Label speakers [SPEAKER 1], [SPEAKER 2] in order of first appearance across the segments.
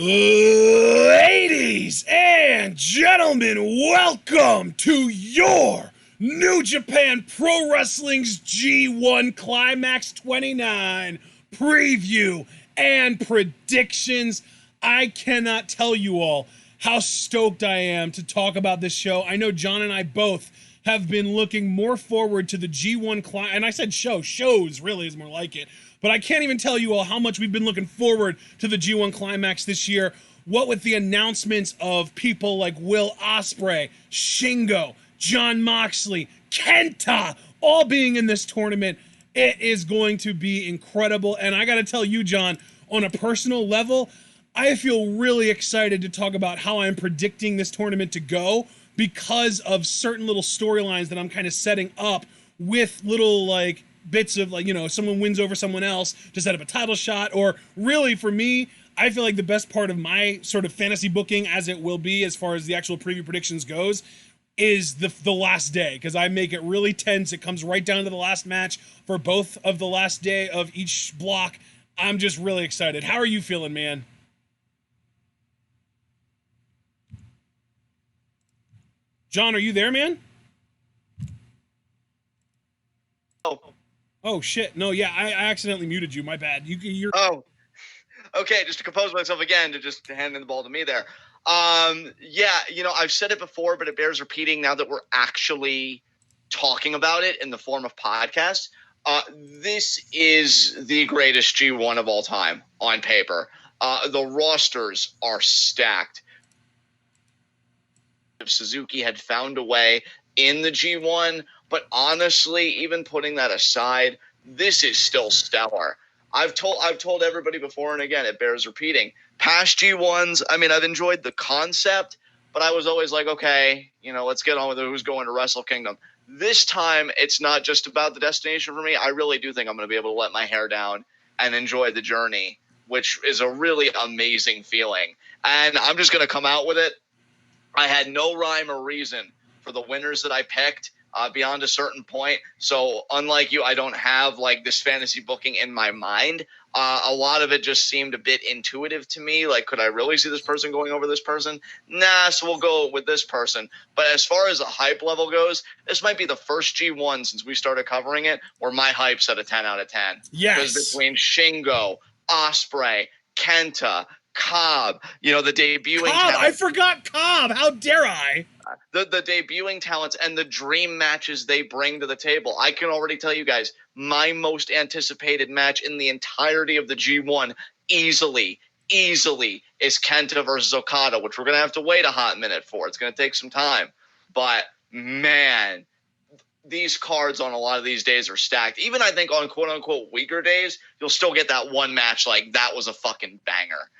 [SPEAKER 1] Ladies and gentlemen, welcome to your New Japan Pro Wrestling's G1 Climax 29 preview and predictions. I cannot tell you all how stoked I am to talk about this show. I know John and I both have been looking more forward to the G1 Climax, and I said shows really is more like it. But I can't even tell you all how much we've been looking forward to the G1 Climax this year. What with the announcements of people like Will Ospreay, Shingo, Jon Moxley, Kenta, all being in this tournament, it is going to be incredible. And I got to tell you, John, on a personal level, I feel really excited to talk about how I'm predicting this tournament to go because of certain little storylines that I'm kind of setting up with little like bits of like, you know, someone wins over someone else to set up a title shot. Or really for me, I feel like the best part of my sort of fantasy booking, as it will be as far as the actual preview predictions goes, is the last day, because I make it really tense. It comes right down to the last match for both of the last day of each block. I'm just really excited. How are you feeling, man? John, are you there, man? Oh shit! No, yeah, I accidentally muted you. My bad. You're.
[SPEAKER 2] Oh, okay. Just to compose myself again, to just handing the ball to me there. Yeah, you know, I've said it before, but it bears repeating now that we're actually talking about it in the form of podcast. This is the greatest G1 of all time on paper. The rosters are stacked. If Suzuki had found a way in the G1, but honestly, even putting that aside, this is still stellar. I've told everybody before, and again, it bears repeating. Past G1s, I mean, I've enjoyed the concept, but I was always like, okay, you know, let's get on with it. Who's going to Wrestle Kingdom? This time, it's not just about the destination for me. I really do think I'm going to be able to let my hair down and enjoy the journey, which is a really amazing feeling. And I'm just going to come out with it. I had no rhyme or reason for the winners that I picked beyond a certain point. So unlike you, I don't have like this fantasy booking in my mind. A lot of it just seemed a bit intuitive to me. Like, could I really see this person going over this person? Nah, so we'll go with this person. But as far as the hype level goes, this might be the first G1 since we started covering it where my hype's at a 10 out of 10.
[SPEAKER 1] Yes.
[SPEAKER 2] Because between Shingo, Ospreay, Kenta, Cobb, you know, the debuting
[SPEAKER 1] Cobb,
[SPEAKER 2] talent.
[SPEAKER 1] I forgot Cobb. How dare I?
[SPEAKER 2] The debuting talents and the dream matches they bring to the table. I can already tell you guys, my most anticipated match in the entirety of the G1 easily is Kenta versus Okada, which we're going to have to wait a hot minute for. It's going to take some time. But, man, these cards on a lot of these days are stacked. Even I think on quote-unquote weaker days, you'll still get that one match like that was a fucking banger.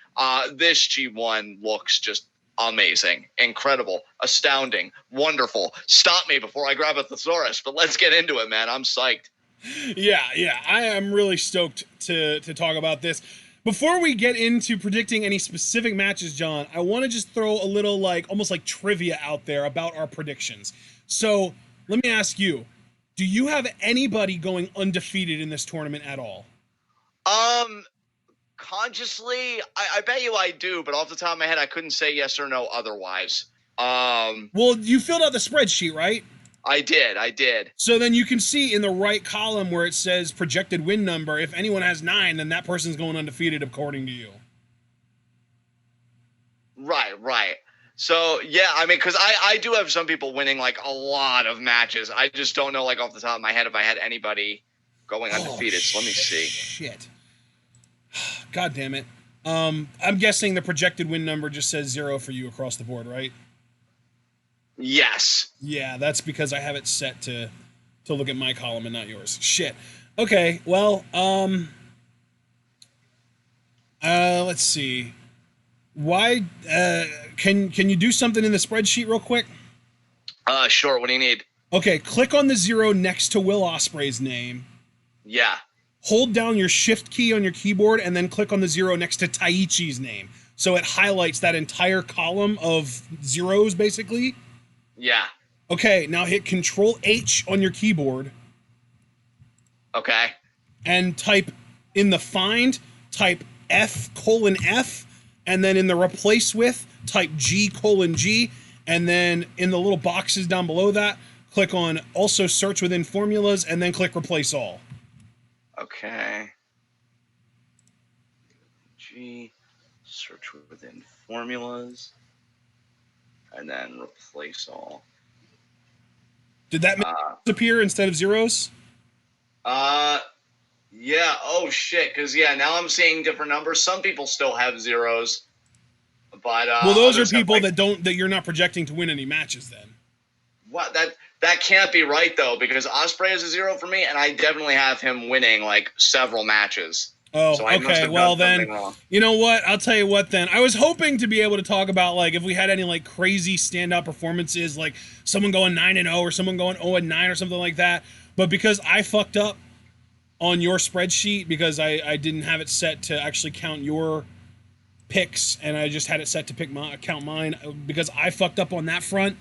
[SPEAKER 2] This G1 looks just amazing, incredible, astounding, wonderful. Stop me before I grab a thesaurus, but let's get into it, man. I'm psyched.
[SPEAKER 1] Yeah, I am really stoked to talk about this. Before we get into predicting any specific matches, John, I want to just throw a little like almost like trivia out there about our predictions. So let me ask you, do you have anybody going undefeated in this tournament at all?
[SPEAKER 2] Consciously, I bet you I do, but off the top of my head, I couldn't say yes or no otherwise.
[SPEAKER 1] Well, you filled out the spreadsheet, right?
[SPEAKER 2] I did.
[SPEAKER 1] So then you can see in the right column where it says projected win number, if anyone has 9, then that person's going undefeated according to you.
[SPEAKER 2] Right. So, yeah, I mean, because I do have some people winning, like, a lot of matches. I just don't know, like, off the top of my head if I had anybody going undefeated. So let me see.
[SPEAKER 1] Shit. God damn it. I'm guessing the projected win number just says 0 for you across the board, right?
[SPEAKER 2] Yes.
[SPEAKER 1] Yeah, that's because I have it set to look at my column and not yours. Shit. Okay, well, let's see. Why can you do something in the spreadsheet real quick?
[SPEAKER 2] Sure. What do you need?
[SPEAKER 1] Okay, click on the 0 next to Will Ospreay's name.
[SPEAKER 2] Yeah.
[SPEAKER 1] Hold down your shift key on your keyboard and then click on the 0 next to Taichi's name. So it highlights that entire column of zeros, basically.
[SPEAKER 2] Yeah.
[SPEAKER 1] Okay, now hit Control H on your keyboard.
[SPEAKER 2] Okay.
[SPEAKER 1] And type in the find, type F:(F), and then in the replace with, type G:"G, and then in the little boxes down below that, click on also search within formulas, and then click replace all.
[SPEAKER 2] Okay. Search within formulas, and then replace all.
[SPEAKER 1] Did that appear instead of zeros?
[SPEAKER 2] Yeah. Oh shit. Because now I'm seeing different numbers. Some people still have zeros, but
[SPEAKER 1] well, those are
[SPEAKER 2] others have,
[SPEAKER 1] people
[SPEAKER 2] like,
[SPEAKER 1] that you're not projecting to win any matches. Then
[SPEAKER 2] what? That can't be right though, because Ospreay is a 0 for me, and I definitely have him winning like several matches.
[SPEAKER 1] Oh,
[SPEAKER 2] so I must
[SPEAKER 1] okay.
[SPEAKER 2] have
[SPEAKER 1] Well,
[SPEAKER 2] done
[SPEAKER 1] then,
[SPEAKER 2] something wrong.
[SPEAKER 1] you know what? I'll tell you what then. I was hoping to be able to talk about, like, if we had any, like, crazy standout performances, like someone going 9-0 or someone going 0-9 or something like that. But because I fucked up on your spreadsheet, because I didn't have it set to actually count your picks, and I just had it set to count mine, because I fucked up on that front,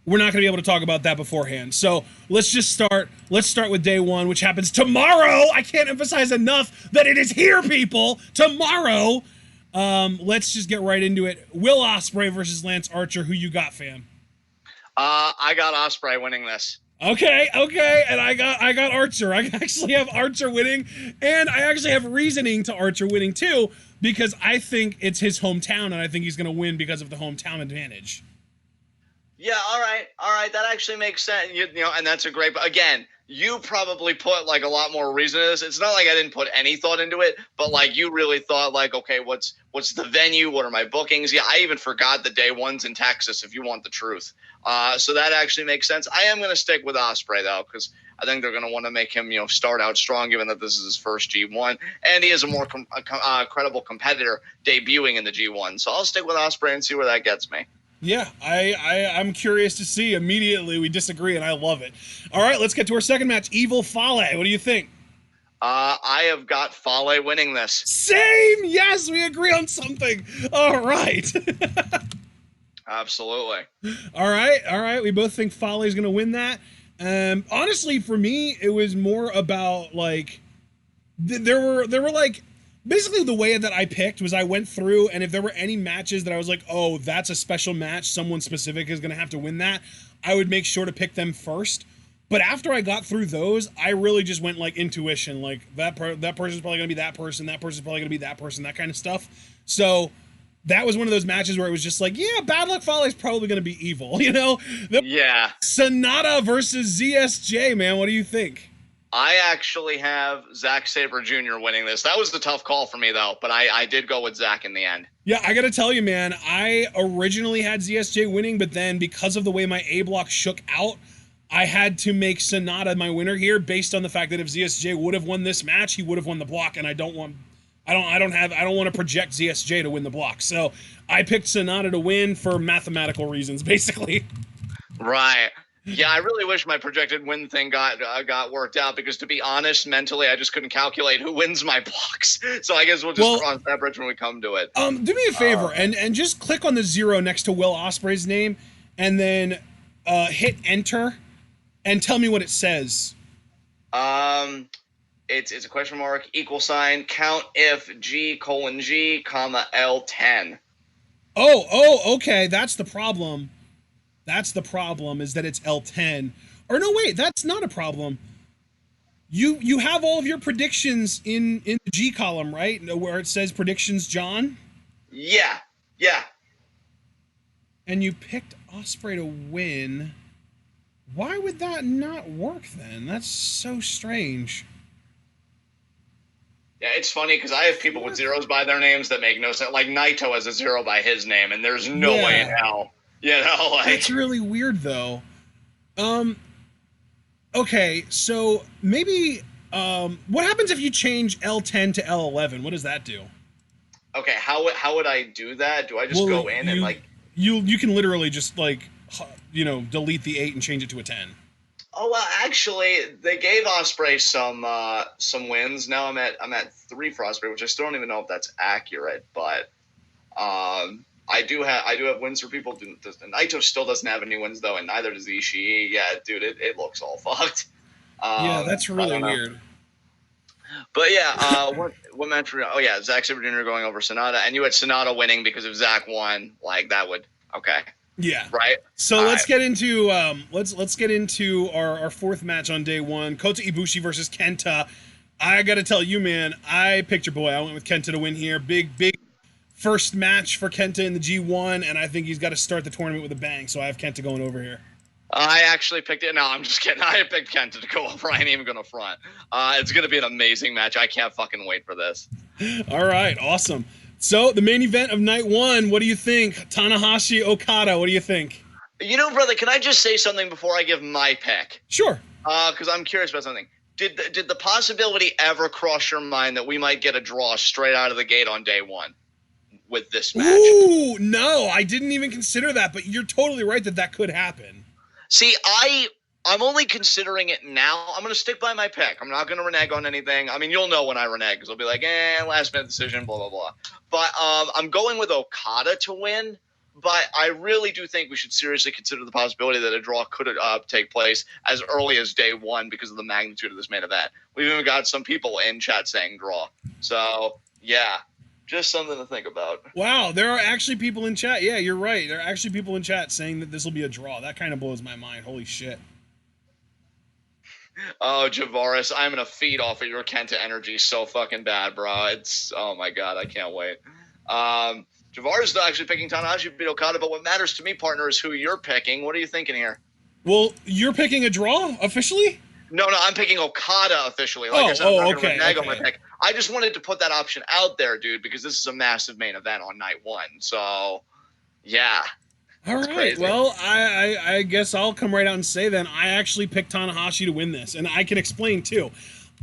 [SPEAKER 1] we're not going to be able to talk about that beforehand. So let's start with day one, which happens tomorrow. I can't emphasize enough that it is here, people. Tomorrow. Let's just get right into it. Will Ospreay versus Lance Archer. Who you got, fam?
[SPEAKER 2] I got Ospreay winning this.
[SPEAKER 1] Okay, and I got Archer. I actually have Archer winning, and I actually have reasoning to Archer winning too, because I think it's his hometown, and I think he's going to win because of the hometown advantage.
[SPEAKER 2] Yeah, all right. That actually makes sense. You know, and that's a great. But again, you probably put like a lot more reason into this. It's not like I didn't put any thought into it, but like you really thought like, okay, what's the venue? What are my bookings? Yeah, I even forgot the day one's in Texas. If you want the truth, so that actually makes sense. I am going to stick with Ospreay though, because I think they're going to want to make him, start out strong, given that this is his first G1, and he is a more credible competitor debuting in the G1. So I'll stick with Ospreay and see where that gets me.
[SPEAKER 1] Yeah, I'm curious to see. Immediately we disagree, and I love it. All right, let's get to our second match. Evil Fale. What do you think?
[SPEAKER 2] I have got Fale winning this.
[SPEAKER 1] Same. Yes, we agree on something. All right.
[SPEAKER 2] Absolutely.
[SPEAKER 1] All right. We both think Fale is going to win that. Honestly, for me, it was more about like there were like. Basically, the way that I picked was I went through, and if there were any matches that I was like, oh, that's a special match, someone specific is going to have to win that, I would make sure to pick them first. But after I got through those, I really just went like intuition, like that person's probably going to be that person, that person's probably going to be that person, that kind of stuff. So that was one of those matches where it was just like, yeah, Bad Luck Fale is probably going to be evil,
[SPEAKER 2] Yeah.
[SPEAKER 1] Sonata versus ZSJ, man. What do you think?
[SPEAKER 2] I actually have Zack Sabre Jr. winning this. That was the tough call for me, though, but I did go with Zack in the end.
[SPEAKER 1] Yeah, I gotta tell you, man, I originally had ZSJ winning, but then because of the way my A block shook out, I had to make Sonata my winner here based on the fact that if ZSJ would have won this match, he would have won the block, and I don't want to project ZSJ to win the block. So I picked Sonata to win for mathematical reasons, basically.
[SPEAKER 2] Right. Yeah, I really wish my projected win thing got worked out, because to be honest, mentally I just couldn't calculate who wins my blocks. So I guess we'll just cross that bridge when we come to it.
[SPEAKER 1] Do me a favor and just click on the 0 next to Will Ospreay's name, and then hit enter, and tell me what it says.
[SPEAKER 2] It's a question mark =, count if G:"G, L10.
[SPEAKER 1] Oh, okay, that's the problem. That's the problem, is that it's L10. Or no, wait, that's not a problem. You have all of your predictions in the G column, right? Where it says predictions, John?
[SPEAKER 2] Yeah.
[SPEAKER 1] And you picked Ospreay to win. Why would that not work then? That's so strange.
[SPEAKER 2] Yeah, it's funny because I have people with zeros by their names that make no sense. Like Naito has a 0 by his name, and there's no way in hell. That's
[SPEAKER 1] really weird, though. Okay, so maybe, what happens if you change L10 to L11? What does that do?
[SPEAKER 2] Okay, how would I do that? Do I just go in and like...
[SPEAKER 1] You can literally just like, delete the 8 and change it to a 10.
[SPEAKER 2] Oh, well, actually, they gave Ospreay some wins. Now I'm at 3 for Ospreay, which I still don't even know if that's accurate, but I do have wins for people. Naito still doesn't have any wins though, and neither does Ishii. Yeah, dude, it looks all fucked.
[SPEAKER 1] Yeah, that's really weird.
[SPEAKER 2] But yeah, what match? Oh yeah, Zack Sabre Jr. going over Sonata, and you had Sonata winning because if Zack won, like that would okay,
[SPEAKER 1] Yeah.
[SPEAKER 2] right?
[SPEAKER 1] So
[SPEAKER 2] All
[SPEAKER 1] let's
[SPEAKER 2] right.
[SPEAKER 1] get into let's get into our fourth match on day one. Kota Ibushi versus Kenta. I got to tell you, man, I picked your boy. I went with Kenta to win here. Big first match for Kenta in the G1, and I think he's got to start the tournament with a bang. So I have Kenta going over here.
[SPEAKER 2] I actually picked it. No, I'm just kidding. I picked Kenta to go over. I ain't even gonna front. It's gonna be an amazing match. I can't fucking wait for this.
[SPEAKER 1] All right, awesome. So the main event of night one. What do you think, Tanahashi Okada? What do you think?
[SPEAKER 2] You know, brother, can I just say something before I give my pick?
[SPEAKER 1] Sure.
[SPEAKER 2] Because I'm curious about something. Did the possibility ever cross your mind that we might get a draw straight out of the gate on day one with this match?
[SPEAKER 1] Ooh, no, I didn't even consider that, but you're totally right that could happen.
[SPEAKER 2] See, I'm only considering it now. I'm going to stick by my pick. I'm not going to renege on anything. I mean, you'll know when I renege because I'll be like, last minute decision, blah, blah, blah. But I'm going with Okada to win. But I really do think we should seriously consider the possibility that a draw could take place as early as day one because of the magnitude of this main event. We've even got some people in chat saying draw. So, yeah, just something to think about.
[SPEAKER 1] Wow, there are actually people in chat. Yeah, you're right. There are actually people in chat saying that this will be a draw. That kind of blows my mind. Holy shit.
[SPEAKER 2] Oh, Javaris, I'm going to feed off of your Kenta energy so fucking bad, bro. Oh my God, I can't wait. Javaris is actually picking Tanahashi to beat Okada, but what matters to me, partner, is who you're picking. What are you thinking here?
[SPEAKER 1] Well, you're picking a draw officially?
[SPEAKER 2] No, I'm picking Okada officially. Like I said, I'm not going to renege on my pick. I just wanted to put that option out there, dude, because this is a massive main event on night one. So, yeah.
[SPEAKER 1] All right. Crazy. Well, I guess I'll come right out and say then I actually picked Tanahashi to win this, and I can explain too.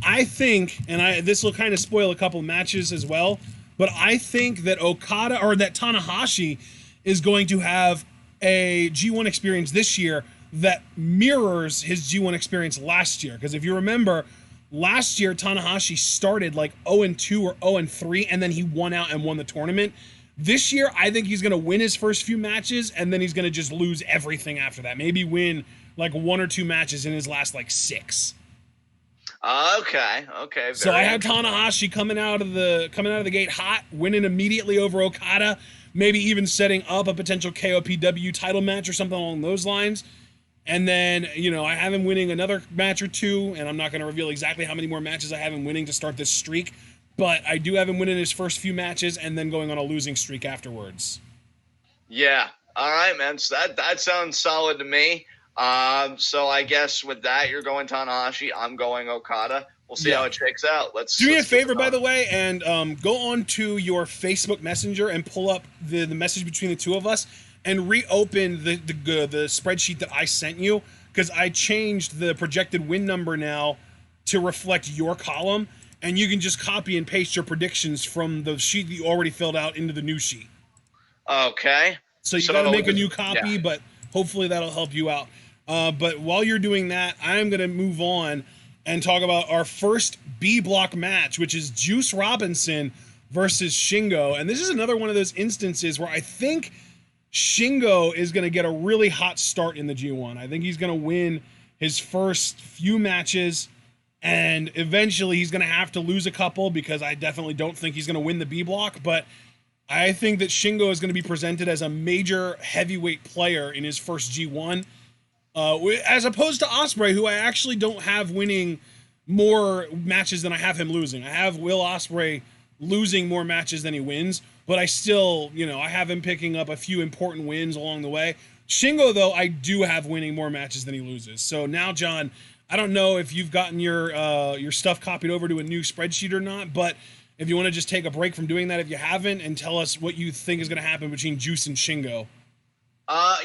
[SPEAKER 1] I think, and this will kind of spoil a couple matches as well, but I think that Okada or that Tanahashi is going to have a G1 experience this year that mirrors his G1 experience last year. Because if you remember, last year Tanahashi started like 0-2 or 0-3, and then he won out and won the tournament. This year, I think he's going to win his first few matches, and then he's going to just lose everything after that. Maybe win like 1 or 2 matches in his last like 6.
[SPEAKER 2] Okay.
[SPEAKER 1] So I had Tanahashi coming out of the gate hot, winning immediately over Okada, maybe even setting up a potential KOPW title match or something along those lines. And then, I have him winning another match or 2, and I'm not going to reveal exactly how many more matches I have him winning to start this streak. But I do have him winning his first few matches and then going on a losing streak afterwards.
[SPEAKER 2] Yeah. All right, man. So that sounds solid to me. So I guess with that, you're going Tanahashi. I'm going Okada. We'll see how it shakes out.
[SPEAKER 1] Do me a favor, by the way, and go on to your Facebook Messenger and pull up the message between the two of us and reopen the spreadsheet that I sent you, because I changed the projected win number now to reflect your column. And you can just copy and paste your predictions from the sheet that you already filled out into the new sheet.
[SPEAKER 2] Okay.
[SPEAKER 1] So you got to make a new copy, but hopefully that'll help you out. But while you're doing that, I'm going to move on and talk about our first B block match, which is Juice Robinson versus Shingo. And this is another one of those instances where I think Shingo is going to get a really hot start in the G1. I think he's going to win his first few matches, and eventually he's going to have to lose a couple, because I definitely don't think he's going to win the B block. But I think that Shingo is going to be presented as a major heavyweight player in his first G1, as opposed to Ospreay, who I actually don't have winning more matches than I have him losing. I have Will Ospreay losing more matches than he wins, but I still, I have him picking up a few important wins along the way. Shingo, though, I do have winning more matches than he loses. So now, John, I don't know if you've gotten your stuff copied over to a new spreadsheet or not, but if you want to just take a break from doing that if you haven't, and tell us what you think is going to happen between Juice and Shingo.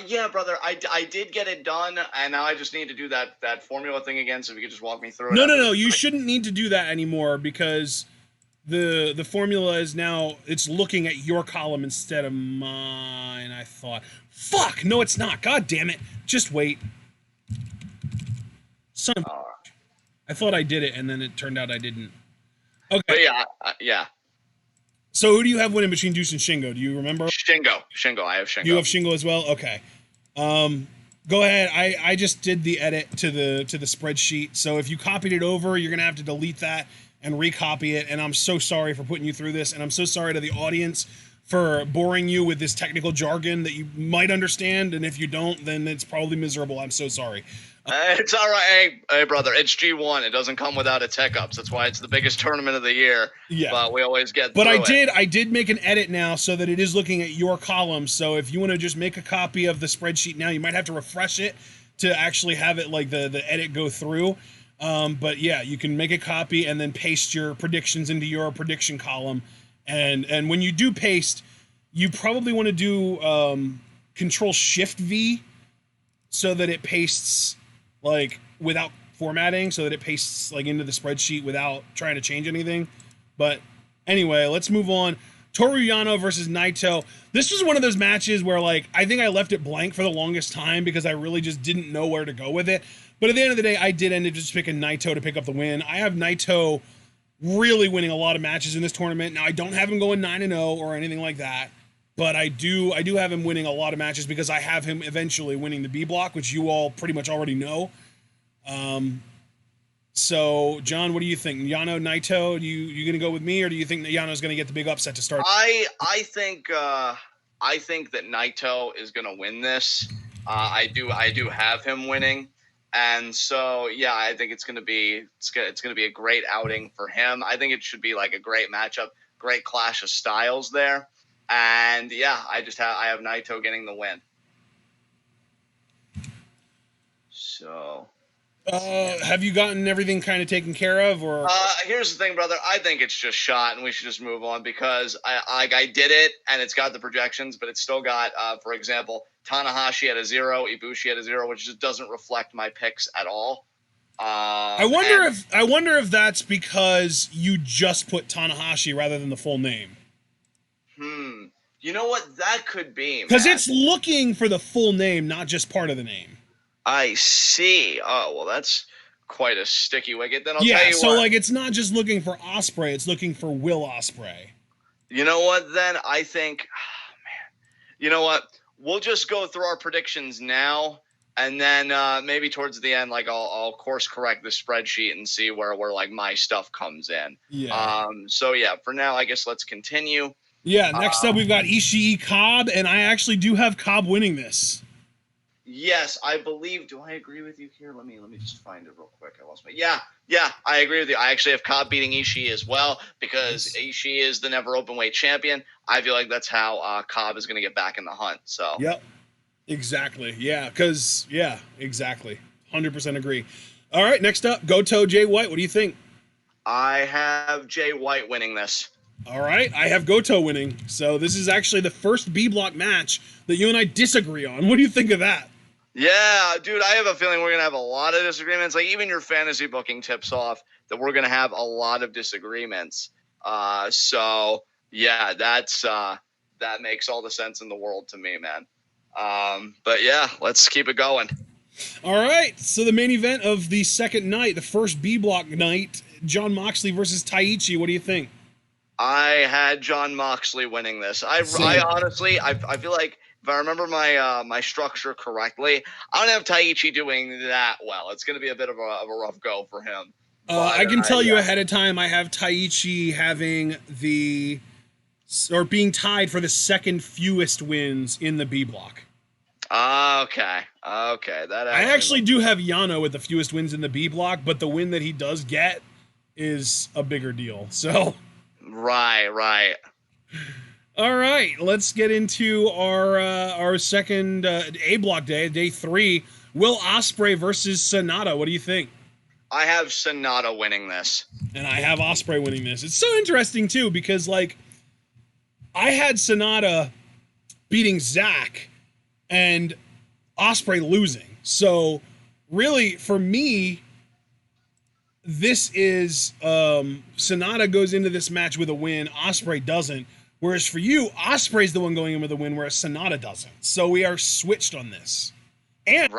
[SPEAKER 2] Yeah, brother, I did get it done, and now I just need to do that formula thing again, so if you could just walk me through it.
[SPEAKER 1] No, you shouldn't need to do that anymore, because the formula is now, it's looking at your column instead of mine, I thought. Fuck, no it's not, god damn it, just wait. Son of I thought I did it, and then it turned out I didn't. Okay.
[SPEAKER 2] But yeah.
[SPEAKER 1] So who do you have winning between Juice and Shingo? Do you remember?
[SPEAKER 2] Shingo. I have Shingo.
[SPEAKER 1] You have Shingo as well? Okay. Go ahead. I just did the edit to the spreadsheet. So if you copied it over, you're gonna have to delete that and recopy it. And I'm so sorry for putting you through this, and I'm so sorry to the audience for boring you with this technical jargon that you might understand, and if you don't, then it's probably miserable. I'm so sorry.
[SPEAKER 2] It's all right. Hey, brother, it's G1. It doesn't come without its hiccups. That's why it's the biggest tournament of the year.
[SPEAKER 1] Yeah.
[SPEAKER 2] But we always get
[SPEAKER 1] But
[SPEAKER 2] through it.
[SPEAKER 1] I did make an edit now so that it is looking at your column. So if you want to just make a copy of the spreadsheet now, you might have to refresh it to actually have it like the edit go through. But yeah, you can make a copy and then paste your predictions into your prediction column. And when you do paste, you probably want to do Control Shift V so that it pastes like without formatting, so that it pastes like into the spreadsheet without trying to change anything. But anyway, let's move on. Toru Yano versus Naito. This was one of those matches where like I think I left it blank for the longest time because I really just didn't know where to go with it. But at the end of the day, I did end up just picking Naito to pick up the win. I have Naito really winning a lot of matches in this tournament. Now I don't have him going 9-0 or anything like that, but I do have him winning a lot of matches because I have him eventually winning the B block, which you all pretty much already know. So John, what do you think? Yano, Naito, you gonna go with me, or do you think that Yano's gonna get the big upset to start?
[SPEAKER 2] I think that Naito is gonna win this. I do have him winning, and so yeah, I think it's gonna be a great outing for him. I think it should be like a great matchup, great clash of styles there, and yeah, I have Naito getting the win. So.
[SPEAKER 1] Have you gotten everything kind of taken care of, or?
[SPEAKER 2] Here's the thing, brother. I think it's just shot, and we should just move on because I did it, and it's got the projections, but it's still got, for example, Tanahashi at a 0, Ibushi at a 0, which just doesn't reflect my picks at all.
[SPEAKER 1] I wonder if that's because you just put Tanahashi rather than the full name.
[SPEAKER 2] You know what? That could be,
[SPEAKER 1] because it's looking for the full name, not just part of the name.
[SPEAKER 2] I see. Oh, well, that's quite a sticky wicket. Then I'll tell you what.
[SPEAKER 1] Yeah, so like it's not just looking for Ospreay, it's looking for Will Ospreay.
[SPEAKER 2] You know what, then? I think, you know what? We'll just go through our predictions now, and then maybe towards the end, like I'll course correct the spreadsheet and see where like my stuff comes in.
[SPEAKER 1] Yeah.
[SPEAKER 2] So yeah, for now, I guess let's continue.
[SPEAKER 1] Yeah, next up we've got Ishii Cobb, and I actually do have Cobb winning this.
[SPEAKER 2] Yes, I believe. Do I agree with you here? Let me just find it real quick. I lost my. Yeah, I agree with you. I actually have Cobb beating Ishii as well because Ishii is the never openweight champion. I feel like that's how Cobb is going to get back in the hunt. So.
[SPEAKER 1] Yep. Exactly. Yeah. Because exactly. 100% agree. All right. Next up, Goto Jay White. What do you think?
[SPEAKER 2] I have Jay White winning this.
[SPEAKER 1] All right, I have Goto winning. So this is actually the first B block match that you and I disagree on. What do you think of that?
[SPEAKER 2] Yeah, dude, I have a feeling we're going to have a lot of disagreements. Like, even your fantasy booking tips off that we're going to have a lot of disagreements. So, yeah, that makes all the sense in the world to me, man. But, yeah, let's keep it going.
[SPEAKER 1] All right, so the main event of the second night, the first B block night, Jon Moxley versus Taichi. What do you think?
[SPEAKER 2] I had Jon Moxley winning this. I honestly, I feel like, if I remember my structure correctly, I don't have Taichi doing that well. It's going to be a bit of a rough go for him.
[SPEAKER 1] I can tell you ahead of time, I have Taichi having being tied for the second fewest wins in the B block.
[SPEAKER 2] Okay. I
[SPEAKER 1] actually do have Yano with the fewest wins in the B block, but the win that he does get is a bigger deal. So.
[SPEAKER 2] Right.
[SPEAKER 1] All right, let's get into our second A block day 3. Will Ospreay versus Sonata. What do you think?
[SPEAKER 2] I have Sonata winning this.
[SPEAKER 1] And I have Ospreay winning this. It's so interesting too because like I had Sonata beating Zach and Ospreay losing. So really for me, this is Sonata goes into this match with a win, Ospreay doesn't. Whereas for you, Ospreay's the one going in with a win, whereas Sonata doesn't. So we are switched on this. And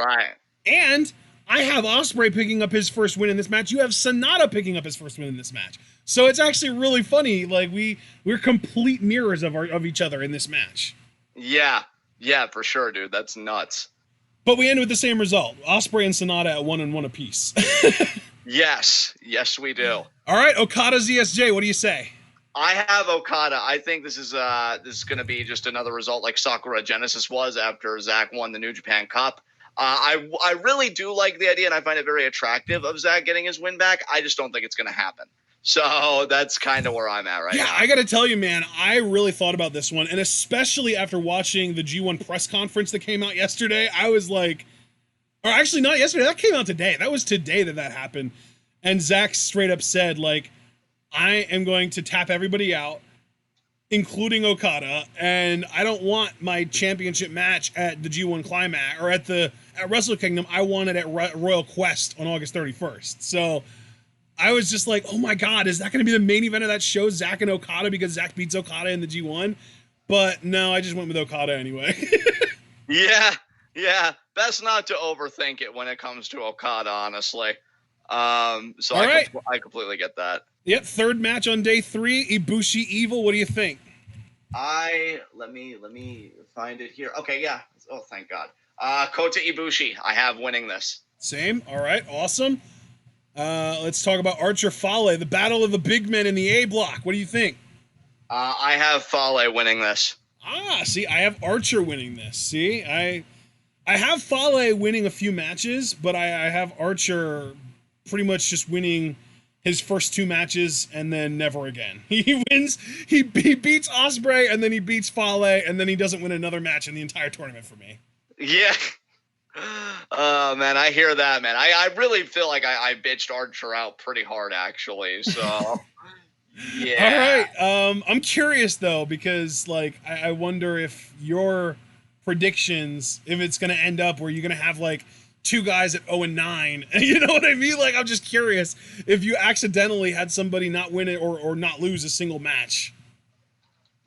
[SPEAKER 1] I have Ospreay picking up his first win in this match. You have Sonata picking up his first win in this match. So it's actually really funny. Like we're complete mirrors of each other in this match.
[SPEAKER 2] Yeah, for sure, dude. That's nuts.
[SPEAKER 1] But we end with the same result: Ospreay and Sonata at 1-1 apiece.
[SPEAKER 2] Yes, Yes, we do.
[SPEAKER 1] All right, Okada ZSJ, what do you say?
[SPEAKER 2] I have Okada. I think this is going to be just another result like Sakura Genesis was after Zack won the New Japan Cup. I really do like the idea, and I find it very attractive of Zack getting his win back. I just don't think it's going to happen. So that's kind of where I'm at right now.
[SPEAKER 1] I got to tell you, man, I really thought about this one, and especially after watching the G1 press conference that came out yesterday, I was like, or actually not yesterday, that came out today. That was today that happened. And Zack straight up said, like, I am going to tap everybody out, including Okada, and I don't want my championship match at the G1 Climax or at Wrestle Kingdom. I want it at Royal Quest on August 31st. So I was just like, oh my God, is that going to be the main event of that show, Zack and Okada, because Zack beats Okada in the G1? But no, I just went with Okada anyway.
[SPEAKER 2] Yeah. Best not to overthink it when it comes to Okada, honestly. So I completely get that.
[SPEAKER 1] Yep, third match on day 3, Ibushi Evil. What do you think?
[SPEAKER 2] Let me find it here. Okay, yeah. Oh, thank God. Kota Ibushi, I have winning this.
[SPEAKER 1] Same. All right, awesome. Let's talk about Archer Fale, the battle of the big men in the A block. What do you think?
[SPEAKER 2] I have Fale winning this.
[SPEAKER 1] See, I have Archer winning this. See, I have Fale winning a few matches, but I have Archer pretty much just winning his first 2 matches and then never again. He wins, he beats Ospreay, and then he beats Fale, and then he doesn't win another match in the entire tournament for me.
[SPEAKER 2] Yeah. Oh, man, I hear that, man. I really feel like I bitched Archer out pretty hard, actually, so... Yeah.
[SPEAKER 1] All right. I'm curious, though, because, like, I wonder if your predictions, if it's going to end up where you're going to have, like, 2 guys at 0-9. You know what I mean? Like, I'm just curious if you accidentally had somebody not win it or not lose a single match.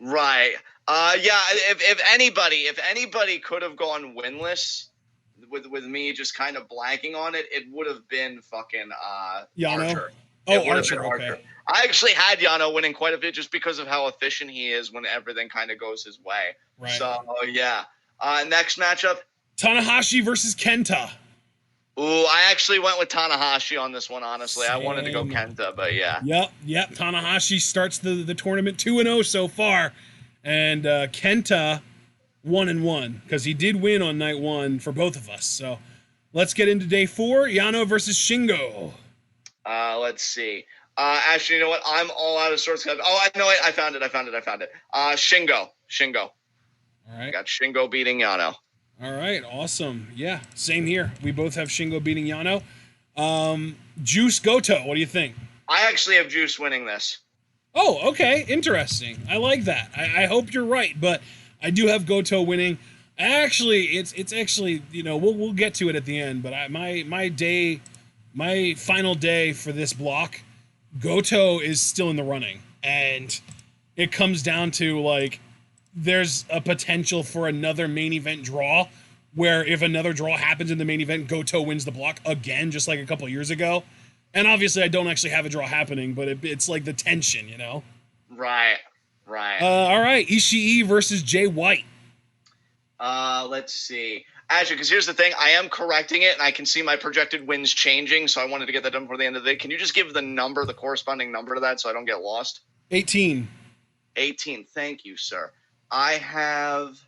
[SPEAKER 2] Right. Yeah. If anybody could have gone winless with me just kind of blanking on it, it would have been fucking
[SPEAKER 1] Yano?
[SPEAKER 2] Archer.
[SPEAKER 1] Oh, Archer. Okay.
[SPEAKER 2] I actually had Yano winning quite a bit just because of how efficient he is when everything kind of goes his way.
[SPEAKER 1] Right.
[SPEAKER 2] So yeah. Next matchup.
[SPEAKER 1] Tanahashi versus Kenta.
[SPEAKER 2] Ooh, I actually went with Tanahashi on this one, honestly.
[SPEAKER 1] Same.
[SPEAKER 2] I wanted to go Kenta, but yeah.
[SPEAKER 1] Yep. Tanahashi starts the tournament 2-0 so far. And Kenta 1-1, because he did win on night 1 for both of us. So let's get into day 4. Yano versus Shingo.
[SPEAKER 2] Let's see. Actually, you know what? I'm all out of sorts. Oh, I know it. I found it. Shingo.
[SPEAKER 1] All right.
[SPEAKER 2] I got Shingo beating Yano.
[SPEAKER 1] All right, awesome. Yeah, same here. We both have Shingo beating Yano. Juice Goto, what do you think?
[SPEAKER 2] I actually have Juice winning this.
[SPEAKER 1] Oh, okay, interesting. I like that. I hope you're right, but I do have Goto winning. Actually, it's actually, you know, we'll get to it at the end, but my final day for this block, Goto is still in the running, and it comes down to, like, there's a potential for another main event draw where if another draw happens in the main event, Goto wins the block again, just like a couple of years ago. And obviously I don't actually have a draw happening, but it's like the tension, you know?
[SPEAKER 2] Right.
[SPEAKER 1] All right, Ishii versus Jay White.
[SPEAKER 2] Let's see. Actually, because here's the thing, I am correcting it, and I can see my projected wins changing, so I wanted to get that done before the end of the day. Can you just give the corresponding number to that so I don't get lost?
[SPEAKER 1] 18.
[SPEAKER 2] 18, thank you, sir. I have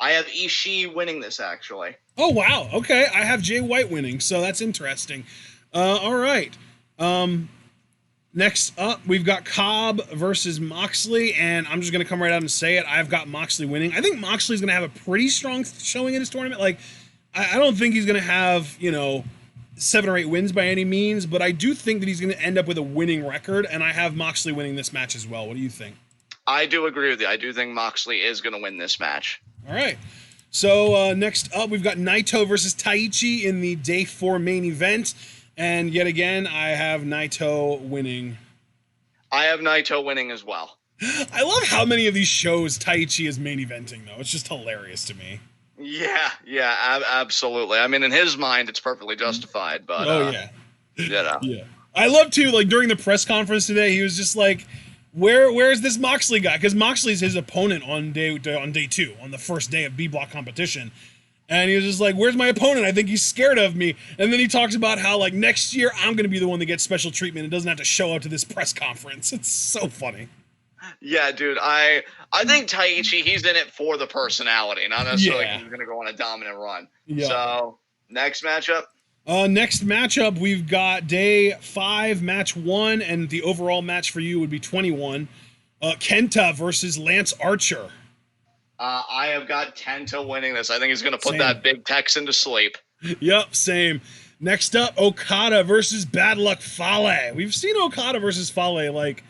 [SPEAKER 2] Ishii winning this, actually.
[SPEAKER 1] Oh, wow. Okay, I have Jay White winning, so that's interesting. All right. Next up, we've got Cobb versus Moxley, and I'm just going to come right out and say it. I've got Moxley winning. I think Moxley's going to have a pretty strong showing in this tournament. Like, I don't think he's going to have, 7 or 8 wins by any means, but I do think that he's going to end up with a winning record, and I have Moxley winning this match as well. What do you think?
[SPEAKER 2] I do agree with you. I do think Moxley is going to win this match.
[SPEAKER 1] All right. So next up, we've got Naito versus Taichi in the Day 4 main event. And yet again, I have Naito winning.
[SPEAKER 2] I have Naito winning as well.
[SPEAKER 1] I love how many of these shows Taichi is main eventing, though. It's just hilarious to me.
[SPEAKER 2] Yeah, absolutely. I mean, in his mind, it's perfectly justified. But
[SPEAKER 1] yeah. I love too. Like during the press conference today, he was just like, "Where's this Moxley guy?" Because Moxley's his opponent on day 2, on the first day of B block competition. And he was just like, where's my opponent? I think he's scared of me. And then he talks about how, like, next year I'm going to be the one that gets special treatment and doesn't have to show up to this press conference. It's so funny.
[SPEAKER 2] Yeah, dude. I think Taichi, he's in it for the personality, not necessarily because
[SPEAKER 1] Yeah.
[SPEAKER 2] he's going to go on a dominant run.
[SPEAKER 1] Yeah.
[SPEAKER 2] So, next matchup.
[SPEAKER 1] Next matchup, we've got day 5, match 1, and the overall match for you would be 21. Kenta versus Lance Archer.
[SPEAKER 2] I have got Kenta winning this. I think he's going to put
[SPEAKER 1] Same.
[SPEAKER 2] that big Texan to sleep.
[SPEAKER 1] Yep, same. Next up, Okada versus Bad Luck Fale. We've seen Okada versus Fale, like,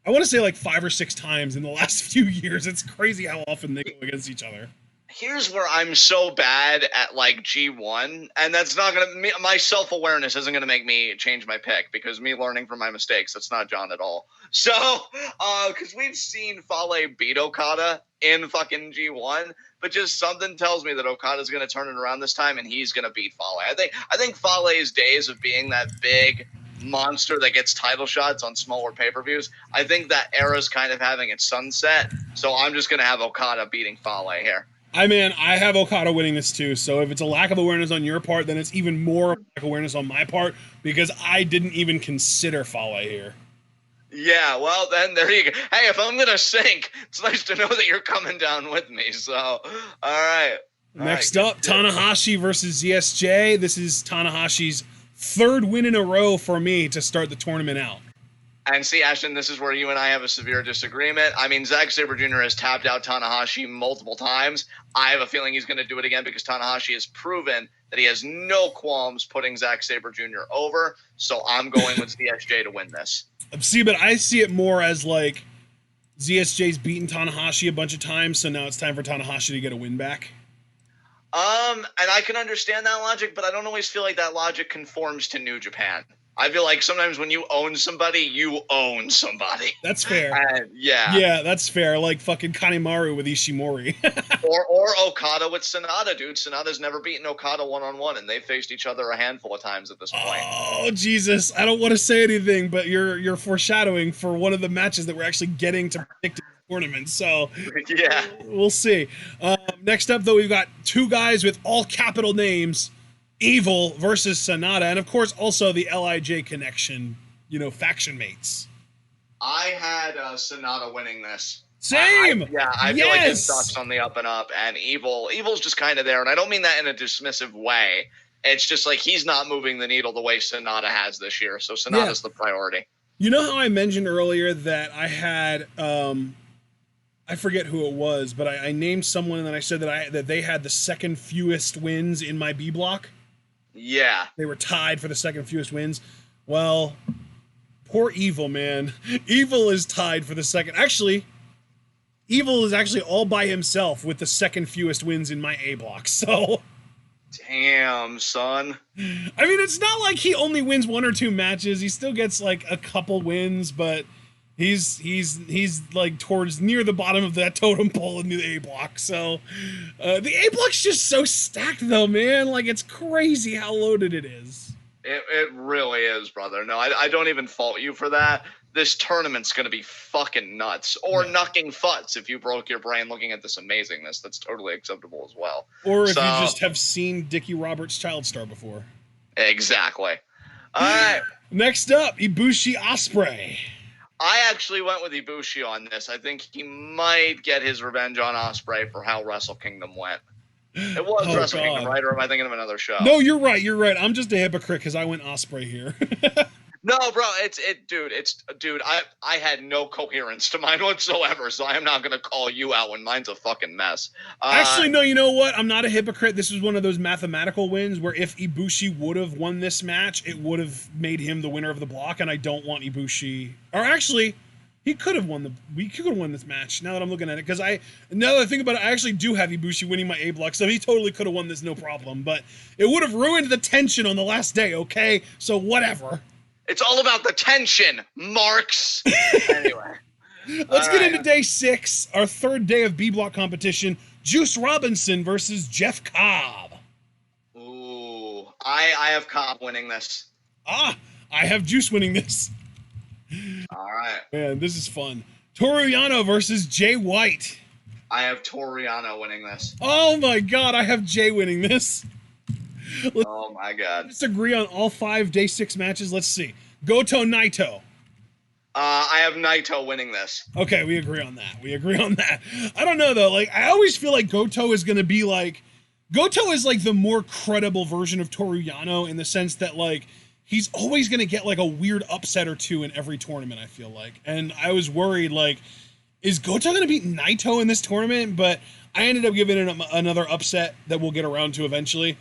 [SPEAKER 1] I want to say like 5 or 6 times in the last few years. It's crazy how often they go against each other.
[SPEAKER 2] Here's where I'm so bad at like G1, and that's not gonna. My self-awareness isn't gonna make me change my pick because me learning from my mistakes. That's not John at all. So, because we've seen Fale beat Okada in fucking G1, but just something tells me that Okada's gonna turn it around this time, and he's gonna beat Fale. I think Fale's days of being that big monster that gets title shots on smaller pay-per-views, I think that era's kind of having its sunset. So I'm just gonna have Okada beating Fale here.
[SPEAKER 1] I have Okada winning this too, so if it's a lack of awareness on your part, then it's even more lack of awareness on my part, because I didn't even consider Fale here.
[SPEAKER 2] Yeah, well, then there you go. Hey, if I'm going to sink, it's nice to know that you're coming down with me, so, all right.
[SPEAKER 1] Next up, Tanahashi versus ZSJ. This is Tanahashi's 3rd win in a row for me to start the tournament out.
[SPEAKER 2] And see, Ashton, this is where you and I have a severe disagreement. I mean, Zack Sabre Jr. has tapped out Tanahashi multiple times. I have a feeling he's going to do it again because Tanahashi has proven that he has no qualms putting Zack Sabre Jr. over. So I'm going with ZSJ to win this.
[SPEAKER 1] See, but I see it more as like ZSJ's beaten Tanahashi a bunch of times, so now it's time for Tanahashi to get a win back.
[SPEAKER 2] And I can understand that logic, but I don't always feel like that logic conforms to New Japan. I feel like sometimes when you own somebody, you own somebody.
[SPEAKER 1] That's fair.
[SPEAKER 2] Yeah.
[SPEAKER 1] Yeah, that's fair. Like fucking Kanemaru with Ishimori.
[SPEAKER 2] or Okada with Sonata, dude. Sonata's never beaten Okada one-on-one, and they've faced each other a handful of times at this point.
[SPEAKER 1] Oh, Jesus. I don't want to say anything, but you're foreshadowing for one of the matches that we're actually getting to predict in the tournament. So,
[SPEAKER 2] yeah.
[SPEAKER 1] We'll see. Next up, though, we've got 2 guys with all capital names. Evil versus Sonata, and of course also the LIJ connection, faction mates.
[SPEAKER 2] I had Sonata winning this.
[SPEAKER 1] Same.
[SPEAKER 2] I feel like his stuff's on the up and up, and Evil's just kind of there, and I don't mean that in a dismissive way. It's just like he's not moving the needle the way Sonata has this year, so Sonata's the priority.
[SPEAKER 1] You know how I mentioned earlier that I had I forget who it was, but I named someone and then I said that they had the second fewest wins in my B block.
[SPEAKER 2] Yeah.
[SPEAKER 1] They were tied for the second fewest wins. Well, poor Evil, man. Evil is tied for the second. Actually, Evil is actually all by himself with the second fewest wins in my A block. So,
[SPEAKER 2] damn, son.
[SPEAKER 1] I mean, it's not like he only wins 1 or 2 matches. He still gets like a couple wins, but he's like towards near the bottom of that totem pole in the A block. So the A block's just so stacked though, man. Like, it's crazy how loaded it is.
[SPEAKER 2] It really is, brother. No, I don't even fault you for that. This tournament's going to be fucking nuts. Or knucking futs if you broke your brain looking at this amazingness. That's totally acceptable as well.
[SPEAKER 1] Or if you just have seen Dickie Roberts' Child Star before.
[SPEAKER 2] Exactly. All right.
[SPEAKER 1] Next up, Ibushi Ospreay.
[SPEAKER 2] I actually went with Ibushi on this. I think he might get his revenge on Ospreay for how Wrestle Kingdom went. It was Wrestle Kingdom, right? Or am I thinking of another show?
[SPEAKER 1] No, you're right. I'm just a hypocrite because I went Ospreay here.
[SPEAKER 2] No, bro, dude, I had no coherence to mine whatsoever, so I am not gonna call you out when mine's a fucking mess.
[SPEAKER 1] Actually, no, you know what? I'm not a hypocrite. This is one of those mathematical wins where if Ibushi would have won this match, it would have made him the winner of the block, and I don't want Ibushi. Or actually, he could have won this match. Now that I'm looking at it, because now that I think about it, I actually do have Ibushi winning my A block, so he totally could have won this no problem. But it would have ruined the tension on the last day. Okay, so whatever.
[SPEAKER 2] It's all about the tension, Marks. Anyway.
[SPEAKER 1] Let's get into day 6, our 3rd day of B block competition. Juice Robinson versus Jeff Cobb.
[SPEAKER 2] Ooh, I have Cobb winning this.
[SPEAKER 1] I have Juice winning this.
[SPEAKER 2] All right.
[SPEAKER 1] Man, this is fun. Toru Yano versus Jay White.
[SPEAKER 2] I have Toru Yano winning this.
[SPEAKER 1] Oh my god, I have Jay winning this.
[SPEAKER 2] Oh my god.
[SPEAKER 1] Let's agree on all 5 day 6 matches. Let's see. Goto Naito.
[SPEAKER 2] I have Naito winning this.
[SPEAKER 1] Okay, we agree on that. We agree on that. I don't know though. Like, I always feel like Goto is gonna be like, Goto is like the more credible version of Toru Yano in the sense that like he's always gonna get like a weird upset or two in every tournament. I feel like, and I was worried like, is Goto gonna beat Naito in this tournament? But I ended up giving it another upset that we'll get around to eventually.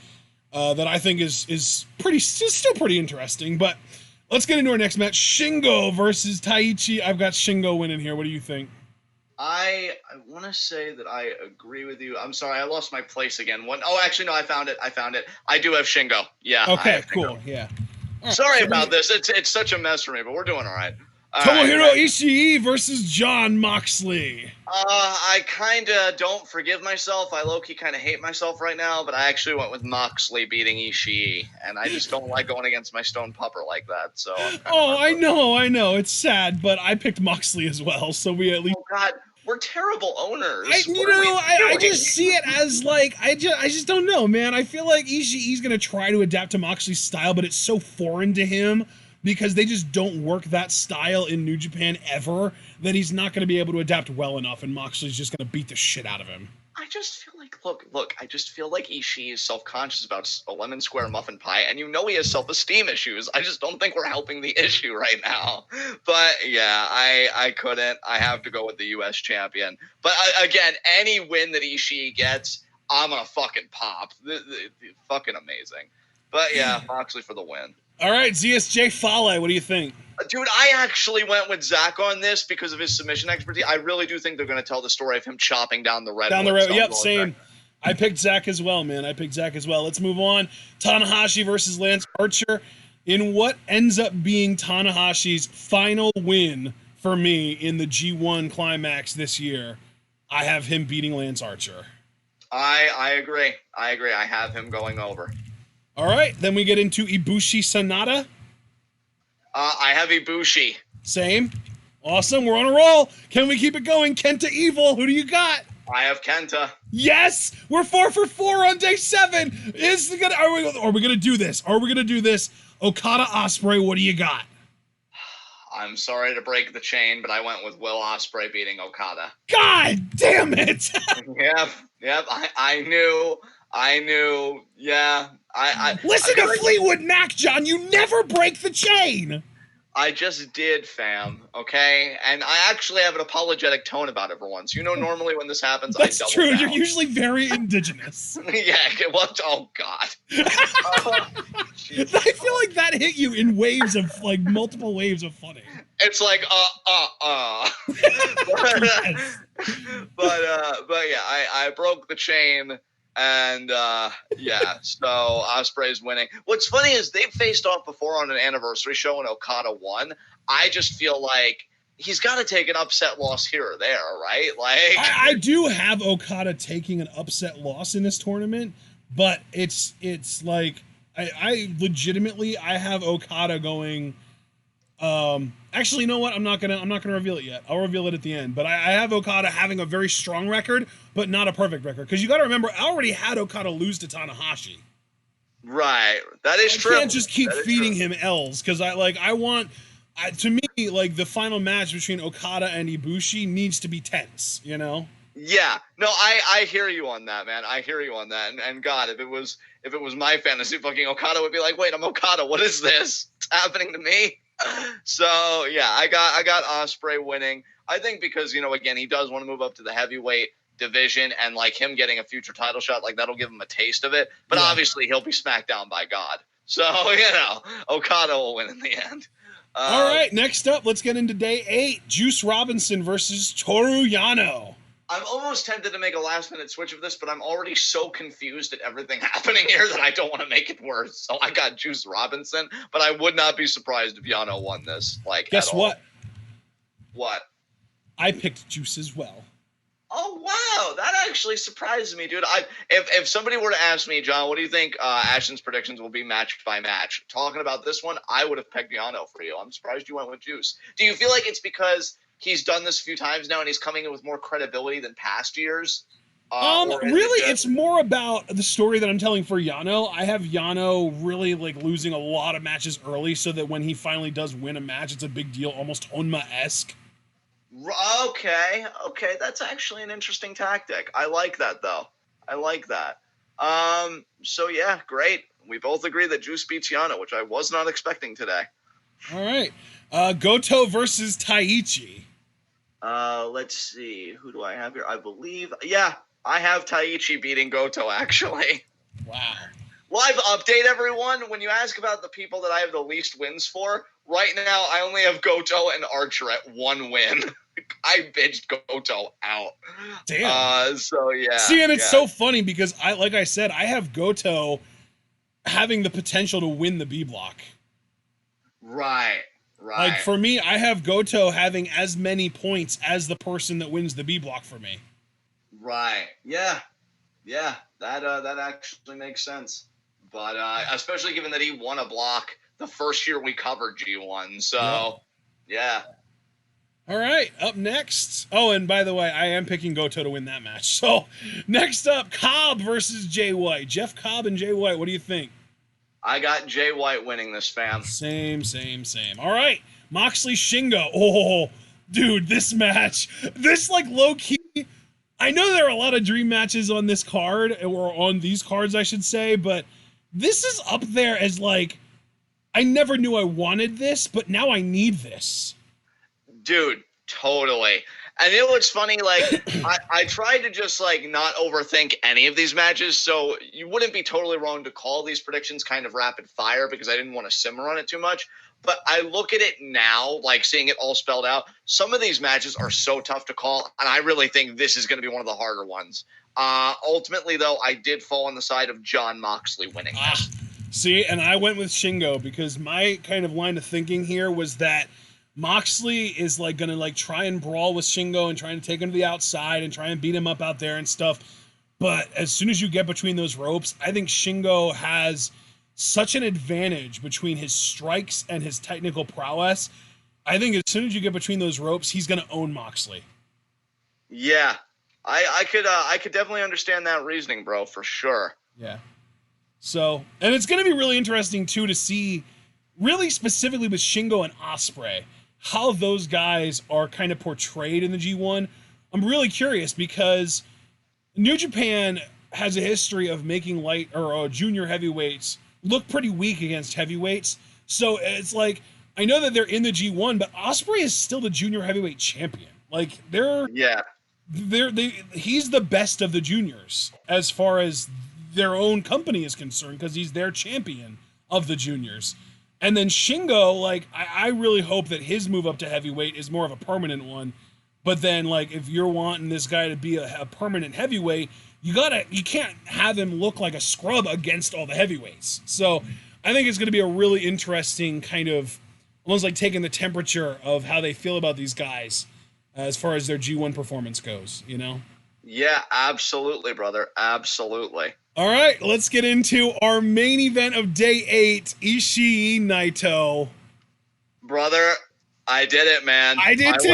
[SPEAKER 1] That I think is pretty still pretty interesting. But let's get into our next match: Shingo versus Taichi. I've got Shingo winning here. What do you think?
[SPEAKER 2] I want to say that I agree with you. I'm sorry, I lost my place again. Oh, actually, no, I found it. I do have Shingo. Yeah.
[SPEAKER 1] Okay, cool. Yeah.
[SPEAKER 2] Right, sorry about this. It's such a mess for me, but we're doing all right.
[SPEAKER 1] Tomohiro Ishii versus Jon Moxley.
[SPEAKER 2] I kind of don't forgive myself. I low-key kind of hate myself right now, but I actually went with Moxley beating Ishii, and I just don't like going against my stone pupper like that. So.
[SPEAKER 1] I know. It's sad, but I picked Moxley as well, so we at least.
[SPEAKER 2] Oh God, we're terrible owners.
[SPEAKER 1] I just see it as like I just don't know, man. I feel like Ishii's gonna try to adapt to Moxley's style, but it's so foreign to him because they just don't work that style in New Japan ever that he's not going to be able to adapt well enough, and Moxley's just going to beat the shit out of him.
[SPEAKER 2] I just feel like, look, I just feel like Ishii is self-conscious about a lemon square muffin pie, and you know he has self-esteem issues. I just don't think we're helping the issue right now. But yeah, I couldn't. I have to go with the U.S. champion. But again, any win that Ishii gets, I'm going to fucking pop. Fucking amazing. But yeah, Moxley for the win.
[SPEAKER 1] All right, ZSJ Fale, what do you think?
[SPEAKER 2] Dude, I actually went with Zach on this because of his submission expertise. I really do think they're going to tell the story of him chopping down the redwood.
[SPEAKER 1] Yep, same. I picked Zach as well, man. Let's move on. Tanahashi versus Lance Archer in what ends up being Tanahashi's final win for me in the G1 Climax this year. I have him beating Lance Archer.
[SPEAKER 2] I agree. I have him going over.
[SPEAKER 1] All right, then we get into Ibushi Sanada.
[SPEAKER 2] I have Ibushi.
[SPEAKER 1] Same. Awesome, we're on a roll. Can we keep it going? Kenta Evil, who do you got?
[SPEAKER 2] I have Kenta.
[SPEAKER 1] Yes, we're 4 for 4 on day 7. Are we gonna do this? Okada Ospreay, what do you got?
[SPEAKER 2] I'm sorry to break the chain, but I went with Will Ospreay beating Okada.
[SPEAKER 1] God damn it!
[SPEAKER 2] Yep. I knew. Yeah.
[SPEAKER 1] Listen to Fleetwood Mac, John. You never break the chain.
[SPEAKER 2] I just did, fam. Okay, and I actually have an apologetic tone about it for once. You know, normally when this happens,
[SPEAKER 1] that's
[SPEAKER 2] I double
[SPEAKER 1] true.
[SPEAKER 2] down.
[SPEAKER 1] You're usually very indigenous.
[SPEAKER 2] Yeah. What? Oh God.
[SPEAKER 1] I feel like that hit you in waves of like multiple waves of funny.
[SPEAKER 2] It's like
[SPEAKER 1] Yes.
[SPEAKER 2] But yeah, I broke the chain. And yeah, so Ospreay's winning. What's funny is they've faced off before on an anniversary show and Okada won. I just feel like he's got to take an upset loss here or there, right? Like
[SPEAKER 1] I do have Okada taking an upset loss in this tournament, but it's like I legitimately I have Okada going. Actually, you know what? I'm not gonna reveal it yet. I'll reveal it at the end. But I have Okada having a very strong record, but not a perfect record. Because you got to remember, I already had Okada lose to Tanahashi.
[SPEAKER 2] Right. That is true.
[SPEAKER 1] I can't just keep feeding him L's because to me, like the final match between Okada and Ibushi needs to be tense. You know?
[SPEAKER 2] Yeah. No, I hear you on that, man. I hear you on that. And God, if it was my fantasy, fucking Okada would be like, wait, I'm Okada. What is this? It's happening to me. So yeah, I got Ospreay winning. I think because, you know, again, he does want to move up to the heavyweight division, and like him getting a future title shot, like that'll give him a taste of it. But obviously he'll be smacked down by God. So, you know, Okada will win in the end.
[SPEAKER 1] All right, next up, let's get into day 8. Juice Robinson versus Toru Yano.
[SPEAKER 2] I'm almost tempted to make a last-minute switch of this, but I'm already so confused at everything happening here that I don't want to make it worse. So I got Juice Robinson, but I would not be surprised if Yano won this. Like,
[SPEAKER 1] guess what?
[SPEAKER 2] What?
[SPEAKER 1] I picked Juice as well.
[SPEAKER 2] Oh wow, that actually surprises me, dude. If somebody were to ask me, John, what do you think Ashton's predictions will be match by match? Talking about this one, I would have pegged Yano for you. I'm surprised you went with Juice. Do you feel like it's because he's done this a few times now and he's coming in with more credibility than past years? Or is
[SPEAKER 1] Really,
[SPEAKER 2] it
[SPEAKER 1] it's more about the story that I'm telling for Yano. I have Yano really like losing a lot of matches early, so that when he finally does win a match, it's a big deal, almost Honma-esque.
[SPEAKER 2] Okay, that's actually an interesting tactic. I like that though. I like that. So yeah, great. We both agree that Juice beats Yano, which I was not expecting today.
[SPEAKER 1] All right, Goto versus Taichi.
[SPEAKER 2] Let's see. Who do I have here? I believe, yeah, I have Taichi beating Goto actually.
[SPEAKER 1] Wow.
[SPEAKER 2] Live update, everyone. When you ask about the people that I have the least wins for, right now I only have Goto and Archer at 1 win. I bitched Goto out.
[SPEAKER 1] Damn.
[SPEAKER 2] So yeah.
[SPEAKER 1] See, and it's so funny because like I said, I have Goto having the potential to win the B block.
[SPEAKER 2] Right.
[SPEAKER 1] Like for me, I have Goto having as many points as the person that wins the B block for me.
[SPEAKER 2] Right. Yeah. That actually makes sense. But especially given that he won a block the first year we covered G1, so yeah.
[SPEAKER 1] All right, up next. Oh, and by the way, I am picking Goto to win that match. So next up, Cobb versus Jay White. Jeff Cobb and Jay White. What do you think?
[SPEAKER 2] I got Jay White winning this, fam.
[SPEAKER 1] Same. All right, Moxley Shingo. Oh, dude, this match, this like low key. I know there are a lot of dream matches on this card, or on these cards, I should say, but this is up there as like, I never knew I wanted this, but now I need this.
[SPEAKER 2] Dude, totally. And it was funny, like, I tried to just, like, not overthink any of these matches, so you wouldn't be totally wrong to call these predictions kind of rapid fire because I didn't want to simmer on it too much. But I look at it now, like, seeing it all spelled out. Some of these matches are so tough to call, and I really think this is going to be one of the harder ones. Ultimately, though, I did fall on the side of Jon Moxley winning this.
[SPEAKER 1] See, and I went with Shingo because my kind of line of thinking here was that Moxley is like gonna like try and brawl with Shingo and trying to take him to the outside and try and beat him up out there and stuff. But as soon as you get between those ropes, I think Shingo has such an advantage between his strikes and his technical prowess. I think as soon as you get between those ropes, he's gonna own Moxley.
[SPEAKER 2] Yeah, I could definitely understand that reasoning, bro, for sure.
[SPEAKER 1] Yeah. So, and it's gonna be really interesting too to see, really specifically with Shingo and Ospreay, how those guys are kind of portrayed in the G1. I'm really curious because New Japan has a history of making light or junior heavyweights look pretty weak against heavyweights. So it's like, I know that they're in the G1, but Ospreay is still the junior heavyweight champion. Like he's the best of the juniors as far as their own company is concerned because he's their champion of the juniors. And then Shingo, like, I really hope that his move up to heavyweight is more of a permanent one. But then, like, if you're wanting this guy to be a permanent heavyweight, you can't have him look like a scrub against all the heavyweights. So I think it's going to be a really interesting kind of, almost like taking the temperature of how they feel about these guys as far as their G1 performance goes, you know?
[SPEAKER 2] Yeah, absolutely, brother. Absolutely.
[SPEAKER 1] All right, let's get into our main event of day 8, Ishii Naito.
[SPEAKER 2] Brother, I did it, man.
[SPEAKER 1] I did too.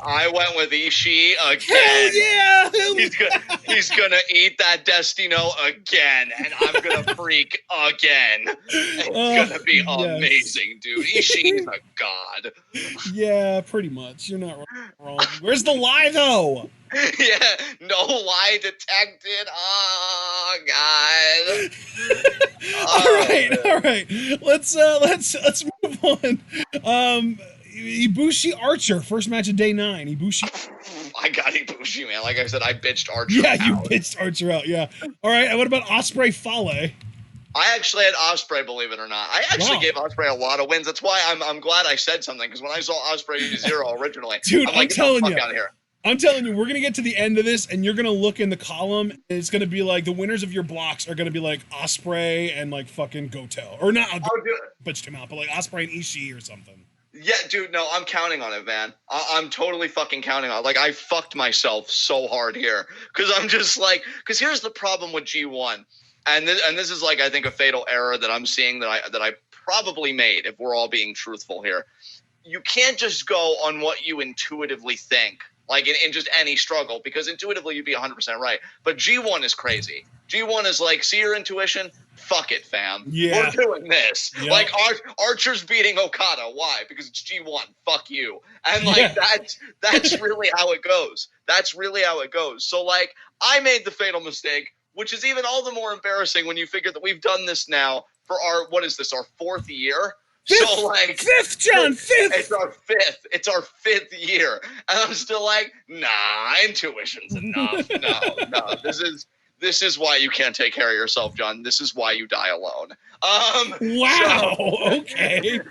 [SPEAKER 2] I went with Ishii again.
[SPEAKER 1] Hell yeah!
[SPEAKER 2] He's gonna eat that Destino again, and I'm gonna freak again. It's gonna be amazing, dude. Ishii's a god.
[SPEAKER 1] Yeah, pretty much. You're not wrong. Where's the lie, though?
[SPEAKER 2] Yeah, no lie detected. Oh God.
[SPEAKER 1] All right. Let's move on. Ibushi Archer, first match of day 9. Ibushi.
[SPEAKER 2] I got Ibushi, man. Like I said, I bitched Archer.
[SPEAKER 1] Yeah, you bitched Archer out. Yeah. All right. And what about Ospreay Fale?
[SPEAKER 2] I actually had Ospreay, believe it or not. I actually gave Ospreay a lot of wins. That's why I'm glad I said something, because when I saw Ospreay 0 originally,
[SPEAKER 1] dude,
[SPEAKER 2] I'm like,
[SPEAKER 1] telling you,
[SPEAKER 2] out of here.
[SPEAKER 1] I'm telling you, we're going to get to the end of this, and you're going to look in the column, and it's going to be like, the winners of your blocks are going to be like Ospreay and like fucking Goto. Or not, bitched him out, but like Ospreay and Ishii or something.
[SPEAKER 2] Yeah, dude, no, I'm counting on it, man. I'm totally fucking counting on it. Like, I fucked myself so hard here. Because I'm just like, because here's the problem with G1. And this is like, I think, a fatal error that I'm seeing that I probably made, if we're all being truthful here. you can't just go on what you intuitively think, like in just any struggle, because intuitively you'd be 100% right. But G1 is crazy. G1 is like, see your intuition? Fuck it, fam.
[SPEAKER 1] Yeah.
[SPEAKER 2] We're doing this.
[SPEAKER 1] Yep.
[SPEAKER 2] Like, Archer's beating Okada. Why? Because it's G1. Fuck you. And, like, that's really how it goes. That's really how it goes. So, like, I made the fatal mistake, which is even all the more embarrassing when you figure that we've done this now for our 4th year?
[SPEAKER 1] Fifth,
[SPEAKER 2] so, like,
[SPEAKER 1] John, fifth.
[SPEAKER 2] It's our 5th year. And I'm still like, nah, intuition's enough. No. This is why you can't take care of yourself, John. This is why you die alone.
[SPEAKER 1] Wow. Okay.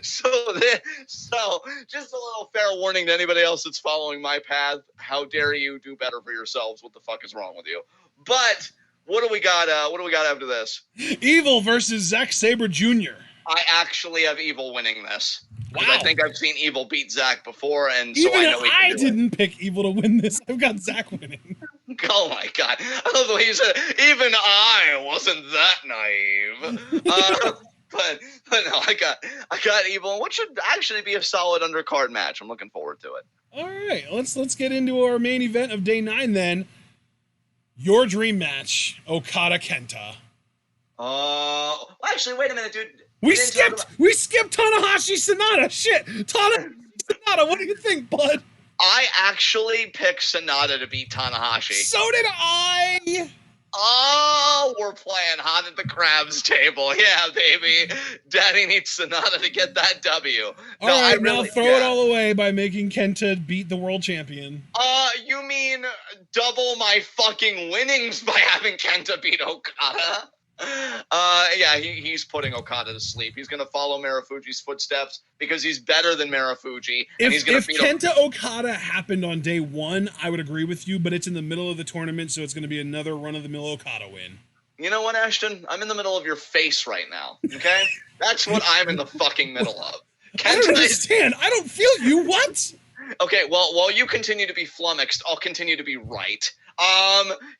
[SPEAKER 2] So just a little fair warning to anybody else that's following my path. How dare you do better for yourselves? What the fuck is wrong with you? But what do we got? What do we got after this?
[SPEAKER 1] Evil versus Zack Sabre Jr.
[SPEAKER 2] I actually have Evil winning this.
[SPEAKER 1] Wow.
[SPEAKER 2] I think I've seen Evil beat Zack before, and so
[SPEAKER 1] even
[SPEAKER 2] I know
[SPEAKER 1] I didn't pick Evil to win this. I've got Zack winning.
[SPEAKER 2] Oh my god! I love the way you said it. Even I wasn't that naive. But no, I got Evil, which should actually be a solid undercard match. I'm looking forward to it.
[SPEAKER 1] All right, let's get into our main event of day 9 then. Your dream match, Okada Kenta.
[SPEAKER 2] Actually, wait a minute, dude.
[SPEAKER 1] We skipped Tanahashi Sonata. Shit, Tanahashi Sonata. What do you think, bud?
[SPEAKER 2] I actually picked Sonata to beat Tanahashi.
[SPEAKER 1] So did I.
[SPEAKER 2] Oh, we're playing hot at the crabs table. Yeah, baby. Daddy needs Sonata to get that W.
[SPEAKER 1] All right, now throw it all away by making Kenta beat the world champion.
[SPEAKER 2] You mean double my fucking winnings by having Kenta beat Okada? Yeah, he's putting Okada to sleep. He's going to follow Marufuji's footsteps because he's better than Marufuji. And he's going to beat
[SPEAKER 1] Kenta Okada happened on day 1, I would agree with you, but it's in the middle of the tournament, so it's going to be another run-of-the-mill Okada win.
[SPEAKER 2] You know what, Ashton? I'm in the middle of your face right now, okay? That's what I'm in the fucking middle of.
[SPEAKER 1] I don't understand. I don't feel you. What?
[SPEAKER 2] Okay, well, while you continue to be flummoxed, I'll continue to be right.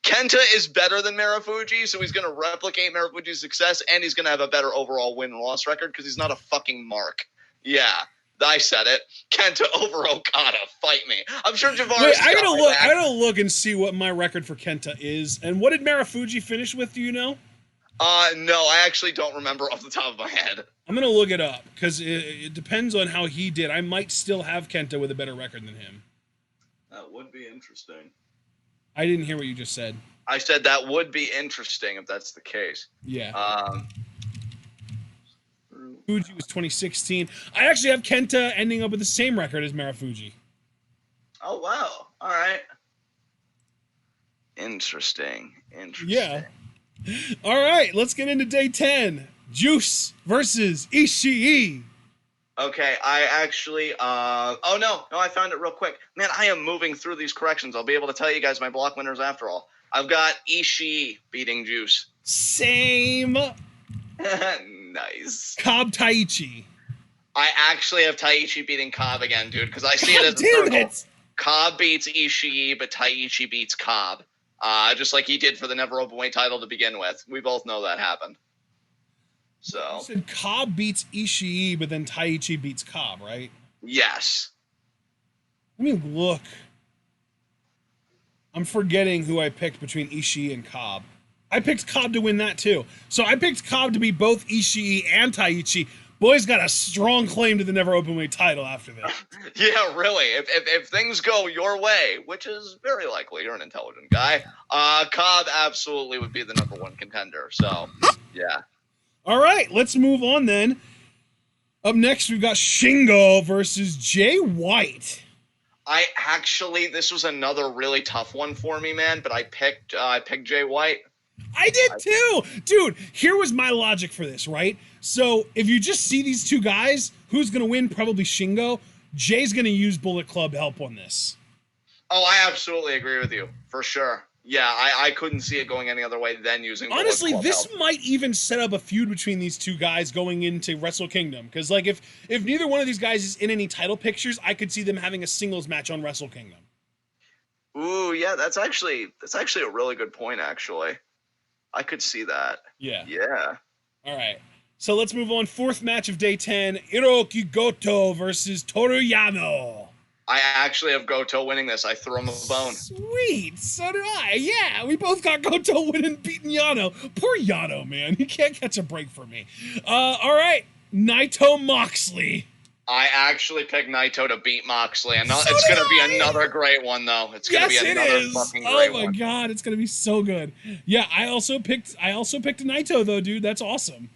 [SPEAKER 2] Kenta is better than Marufuji, so he's going to replicate Marufuji's success, and he's going to have a better overall win-loss record because he's not a fucking mark. Yeah, I said it. Kenta over Okada. Fight me. I'm sure Javaris.
[SPEAKER 1] Wait, I gotta look and see what my record for Kenta is. And what did Marufuji finish with? Do you know?
[SPEAKER 2] No, I actually don't remember off the top of my head.
[SPEAKER 1] I'm gonna look it up because it depends on how he did. I might still have Kenta with a better record than him.
[SPEAKER 2] That would be interesting.
[SPEAKER 1] I didn't hear what you just said.
[SPEAKER 2] I said that would be interesting if that's the case.
[SPEAKER 1] Yeah. Fuji was 2016. I actually have Kenta ending up with the same record as Marufuji.
[SPEAKER 2] Oh, wow. All right. Interesting.
[SPEAKER 1] Yeah. All right, let's get into day 10. Juice versus Ishii.
[SPEAKER 2] Okay, I actually, no, I found it real quick. Man, I am moving through these corrections. I'll be able to tell you guys my block winners after all. I've got Ishii beating Juice.
[SPEAKER 1] Same.
[SPEAKER 2] Nice.
[SPEAKER 1] Cobb Taichi.
[SPEAKER 2] I actually have Taichi beating Cobb again, dude, because I see it as a circle. Cobb beats Ishii, but Taichi beats Cobb. Just like he did for the Never Openweight title to begin with. We both know that happened. So
[SPEAKER 1] you said Cobb beats Ishii, but then Taichi beats Cobb, right?
[SPEAKER 2] Yes.
[SPEAKER 1] Let me look. I'm forgetting who I picked between Ishii and Cobb. I picked Cobb to win that too. So I picked Cobb to be both Ishii and Taichi. Boy's got a strong claim to the Never Openweight title after this.
[SPEAKER 2] Yeah, really. If things go your way, which is very likely, you're an intelligent guy, Cobb absolutely would be the #1 contender. So, yeah.
[SPEAKER 1] All right, let's move on then. Up next, we've got Shingo versus Jay White.
[SPEAKER 2] This was another really tough one for me, man, but I picked Jay White.
[SPEAKER 1] I did too! Dude, here was my logic for this, right? So, if you just see these two guys, who's going to win? Probably Shingo. Jay's going to use Bullet Club help on this.
[SPEAKER 2] Oh, I absolutely agree with you, for sure. Yeah, I couldn't see it going any other way than using Bullet
[SPEAKER 1] Honestly,
[SPEAKER 2] Club
[SPEAKER 1] this
[SPEAKER 2] help.
[SPEAKER 1] might even set up a feud between these two guys going into Wrestle Kingdom. Because, like, if neither one of these guys is in any title pictures, I could see them having a singles match on Wrestle Kingdom.
[SPEAKER 2] Ooh, yeah, that's actually a really good point, actually. I could see that.
[SPEAKER 1] Yeah.
[SPEAKER 2] Yeah.
[SPEAKER 1] All right. So let's move on. Fourth match of day 10, Hiroki Goto versus Toru Yano.
[SPEAKER 2] I actually have Goto winning this. I threw him a bone.
[SPEAKER 1] Sweet, so do I. Yeah, we both got Goto winning, beating Yano. Poor Yano, man. He can't catch a break for me. All right, Naito Moxley.
[SPEAKER 2] I actually picked Naito to beat Moxley, and
[SPEAKER 1] So
[SPEAKER 2] it's going to be
[SPEAKER 1] did I.
[SPEAKER 2] another great one, though. It's going to
[SPEAKER 1] Yes,
[SPEAKER 2] be
[SPEAKER 1] it
[SPEAKER 2] another
[SPEAKER 1] is.
[SPEAKER 2] fucking
[SPEAKER 1] Oh
[SPEAKER 2] great
[SPEAKER 1] my
[SPEAKER 2] one.
[SPEAKER 1] god, it's gonna be so good. Yeah, I also picked Naito though, dude. That's awesome.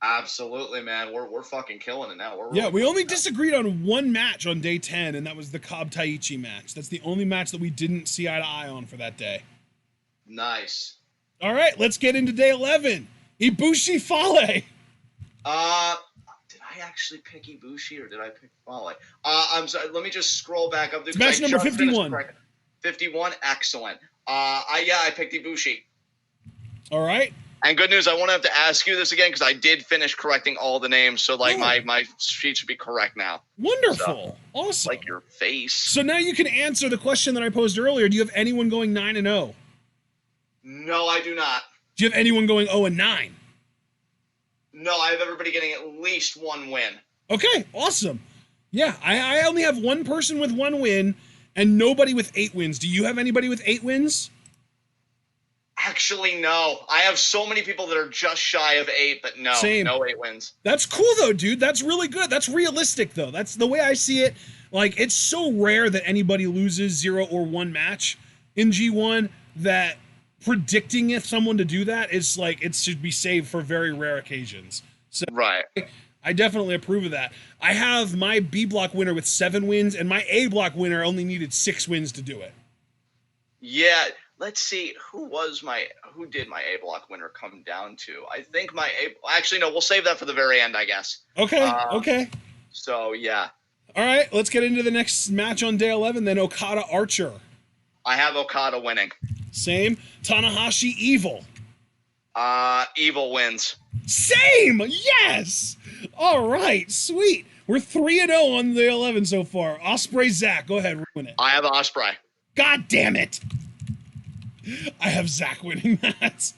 [SPEAKER 2] Absolutely, man. We're fucking killing it now.
[SPEAKER 1] Yeah, we only disagreed on one match on day 10, and that was the Cobb Taichi match. That's the only match that we didn't see eye to eye on for that day.
[SPEAKER 2] Nice.
[SPEAKER 1] All right, let's get into day 11. Ibushi Fale.
[SPEAKER 2] Did I actually pick Ibushi or did I pick Fale? I'm sorry. Let me just scroll back up.
[SPEAKER 1] It's match number 51.
[SPEAKER 2] 51, excellent. I picked Ibushi.
[SPEAKER 1] All right.
[SPEAKER 2] And good news, I won't have to ask you this again because I did finish correcting all the names, so my sheet should be correct now.
[SPEAKER 1] Wonderful. So, awesome.
[SPEAKER 2] Like your face.
[SPEAKER 1] So now you can answer the question that I posed earlier. Do you have anyone going 9-0?
[SPEAKER 2] No, I do not.
[SPEAKER 1] Do you have anyone going 0-9?
[SPEAKER 2] No, I have everybody getting at least one win.
[SPEAKER 1] Okay, awesome. Yeah, I only have one person with 1 win and nobody with 8 wins. Do you have anybody with 8 wins?
[SPEAKER 2] Actually, no. I have so many people that are just shy of 8, but no.
[SPEAKER 1] Same.
[SPEAKER 2] No 8 wins.
[SPEAKER 1] That's cool, though, dude. That's really good. That's realistic, though. That's the way I see it. Like, it's so rare that anybody loses 0 or 1 match in G1 that predicting someone to do that is like, it should be saved for very rare occasions. So
[SPEAKER 2] right.
[SPEAKER 1] I definitely approve of that. I have my B block winner with 7 wins, and my A block winner only needed 6 wins to do it.
[SPEAKER 2] Yeah. Let's see, who did my A block winner come down to? I think actually, no, we'll save that for the very end, I guess.
[SPEAKER 1] Okay, okay.
[SPEAKER 2] So, yeah.
[SPEAKER 1] All right, let's get into the next match on day 11, then Okada Archer.
[SPEAKER 2] I have Okada winning.
[SPEAKER 1] Same. Tanahashi Evil.
[SPEAKER 2] Evil wins.
[SPEAKER 1] Same, yes! All right, sweet. We're 3-0 on the 11 so far. Ospreay Zack, go ahead, ruin it.
[SPEAKER 2] I have Ospreay.
[SPEAKER 1] God damn it. I have Zack winning that.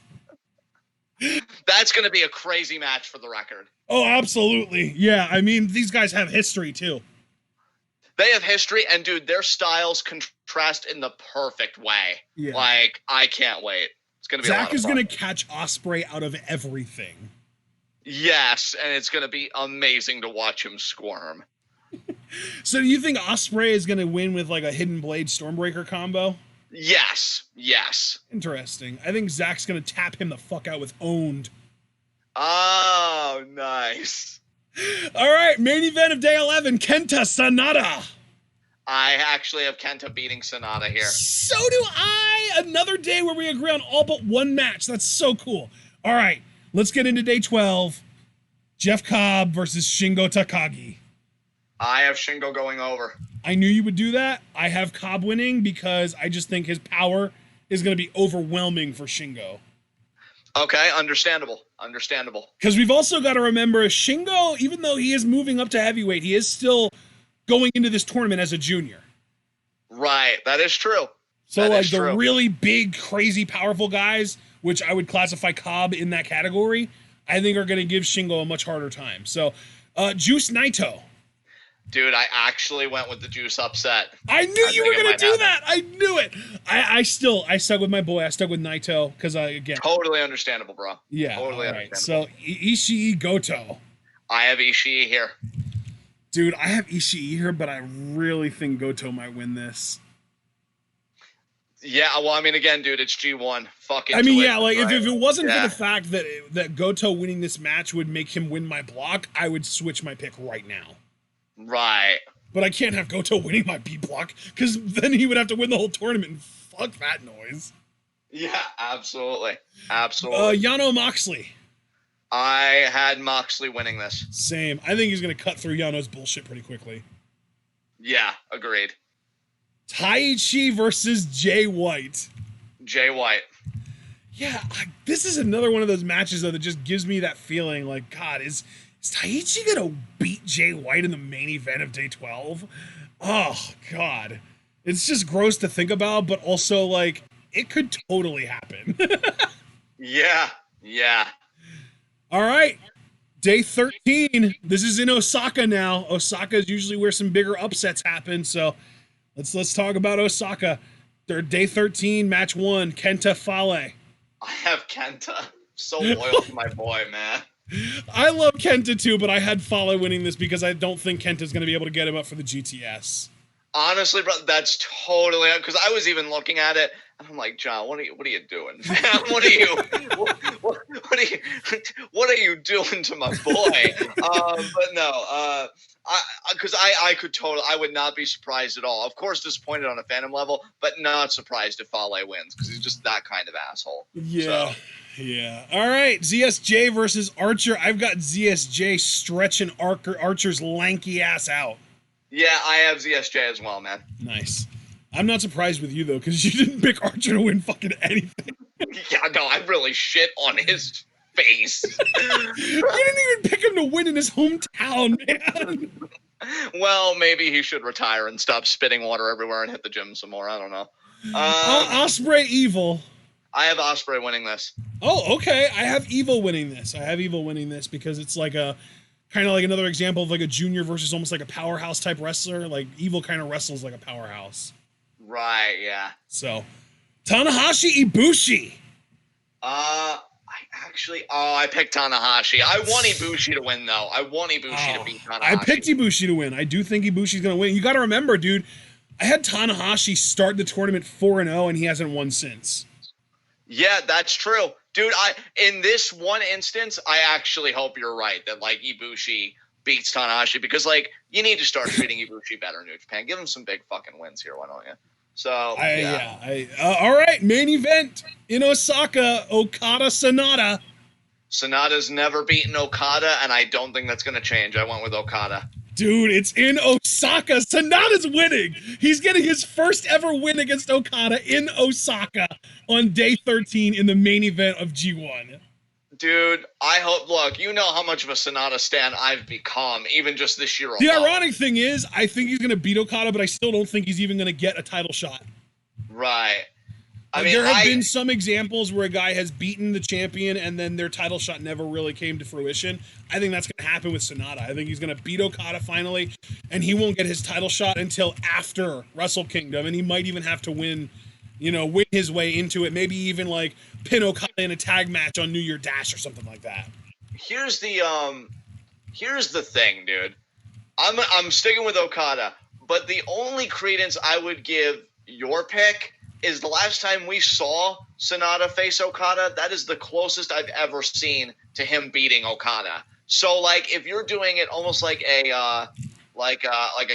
[SPEAKER 2] That's going to be a crazy match for the record.
[SPEAKER 1] Oh, absolutely. Yeah, I mean, these guys have history, too.
[SPEAKER 2] They have history, and, dude, their styles contrast in the perfect way.
[SPEAKER 1] Yeah.
[SPEAKER 2] Like, I can't wait. It's going to be
[SPEAKER 1] Zack is going to catch Ospreay out of everything.
[SPEAKER 2] Yes, and it's going to be amazing to watch him squirm.
[SPEAKER 1] So do you think Ospreay is going to win with, like, a Hidden Blade Stormbreaker combo?
[SPEAKER 2] Yes, yes.
[SPEAKER 1] Interesting. I think Zack's going to tap him the fuck out with Owned.
[SPEAKER 2] Oh, nice.
[SPEAKER 1] All right, main event of day 11, Kenta Sanada.
[SPEAKER 2] I actually have Kenta beating Sanada here.
[SPEAKER 1] So do I. Another day where we agree on all but one match. That's so cool. All right, let's get into day 12. Jeff Cobb versus Shingo Takagi.
[SPEAKER 2] I have Shingo going over.
[SPEAKER 1] I knew you would do that. I have Cobb winning because I just think his power is going to be overwhelming for Shingo.
[SPEAKER 2] Okay, understandable. Understandable.
[SPEAKER 1] Because we've also got to remember Shingo, even though he is moving up to heavyweight, he is still going into this tournament as a junior.
[SPEAKER 2] Right, that is true.
[SPEAKER 1] So that like the really big, crazy, powerful guys, which I would classify Cobb in that category, I think are going to give Shingo a much harder time. So, Juice Naito.
[SPEAKER 2] Dude, I actually went with the Juice upset.
[SPEAKER 1] I knew you were going to do that. I knew it. I stuck with my boy. I stuck with Naito because again.
[SPEAKER 2] Totally understandable, bro.
[SPEAKER 1] Yeah.
[SPEAKER 2] Totally understandable.
[SPEAKER 1] So, Ishii Goto.
[SPEAKER 2] I have Ishii here.
[SPEAKER 1] Dude, I have Ishii here, but I really think Goto might win this.
[SPEAKER 2] Yeah, well, I mean, again, dude, it's G1. Fuck it.
[SPEAKER 1] I mean, yeah, like,
[SPEAKER 2] right?
[SPEAKER 1] if it wasn't for the fact that Goto winning this match would make him win my block, I would switch my pick right now.
[SPEAKER 2] Right.
[SPEAKER 1] But I can't have Goto winning my B block, because then he would have to win the whole tournament, and fuck that noise.
[SPEAKER 2] Yeah, absolutely. Absolutely.
[SPEAKER 1] Yano Moxley.
[SPEAKER 2] I had Moxley winning this.
[SPEAKER 1] Same. I think he's going to cut through Yano's bullshit pretty quickly.
[SPEAKER 2] Yeah, agreed.
[SPEAKER 1] Taichi versus Jay White.
[SPEAKER 2] Jay White.
[SPEAKER 1] Yeah, this is another one of those matches, though, that just gives me that feeling like, God, is Taichi going to beat Jay White in the main event of day 12? Oh, God. It's just gross to think about, but also, like, it could totally happen.
[SPEAKER 2] Yeah.
[SPEAKER 1] All right. Day 13. This is in Osaka now. Osaka is usually where some bigger upsets happen. So let's talk about Osaka. Their day 13, match 1, Kenta Fale.
[SPEAKER 2] I have Kenta. So loyal to my boy, man.
[SPEAKER 1] I love Kenta too, but I had Fale winning this because I don't think Kenta's going to be able to get him up for the GTS.
[SPEAKER 2] Honestly, bro, that's totally because I was even looking at it and I'm like, John, what are you doing, man? What are you doing to my boy? But no, because I could totally, I would not be surprised at all. Of course, disappointed on a Phantom level, but not surprised if Fale wins because he's just that kind of asshole.
[SPEAKER 1] Yeah. So. Yeah. All right. ZSJ versus Archer. I've got ZSJ stretching Archer's lanky ass out.
[SPEAKER 2] Yeah, I have ZSJ as well, man.
[SPEAKER 1] Nice. I'm not surprised with you, though, because you didn't pick Archer to win fucking anything.
[SPEAKER 2] Yeah, no, I really shit on his face.
[SPEAKER 1] You didn't even pick him to win in his hometown, man.
[SPEAKER 2] Well, maybe he should retire and stop spitting water everywhere and hit the gym some more. I don't know.
[SPEAKER 1] Osprey Evil.
[SPEAKER 2] I have Osprey winning this.
[SPEAKER 1] Oh, okay. I have Evil winning this. Because it's like a kind of like another example of like a junior versus almost like a powerhouse type wrestler. Like Evil kind of wrestles like a powerhouse.
[SPEAKER 2] Right, yeah.
[SPEAKER 1] So, Tanahashi Ibushi.
[SPEAKER 2] I picked Tanahashi. I want Ibushi to win, though. I want Ibushi to beat Tanahashi.
[SPEAKER 1] I picked Ibushi to win. I do think Ibushi's going to win. You got to remember, dude, I had Tanahashi start the tournament 4-0, and he hasn't won since.
[SPEAKER 2] Yeah, that's true. Dude, in this one instance, I actually hope you're right that, like, Ibushi beats Tanahashi because, like, you need to start treating Ibushi better in New Japan. Give him some big fucking wins here, why don't you? So,
[SPEAKER 1] all right, main event in Osaka, Okada Sonata.
[SPEAKER 2] Sonata's never beaten Okada, and I don't think that's going to change. I went with Okada.
[SPEAKER 1] Dude, it's in Osaka. Sonata's winning. He's getting his first ever win against Okada in Osaka on day 13 in the main event of G1.
[SPEAKER 2] Dude, I hope, look, you know how much of a Sonata stan I've become, even just this year alone.
[SPEAKER 1] The ironic thing is, I think he's going to beat Okada, but I still don't think he's even going to get a title shot.
[SPEAKER 2] Right.
[SPEAKER 1] There have been some examples where a guy has beaten the champion and then their title shot never really came to fruition. I think that's going to happen with Sonata. I think he's going to beat Okada finally, and he won't get his title shot until after Wrestle Kingdom, and he might even have to win his way into it. Maybe even like pin Okada in a tag match on New Year Dash or something like that.
[SPEAKER 2] Here's the thing, dude. I'm sticking with Okada, but the only credence I would give your pick is the last time we saw Sonata face Okada. That is the closest I've ever seen to him beating Okada. So, like, if you're doing it almost like a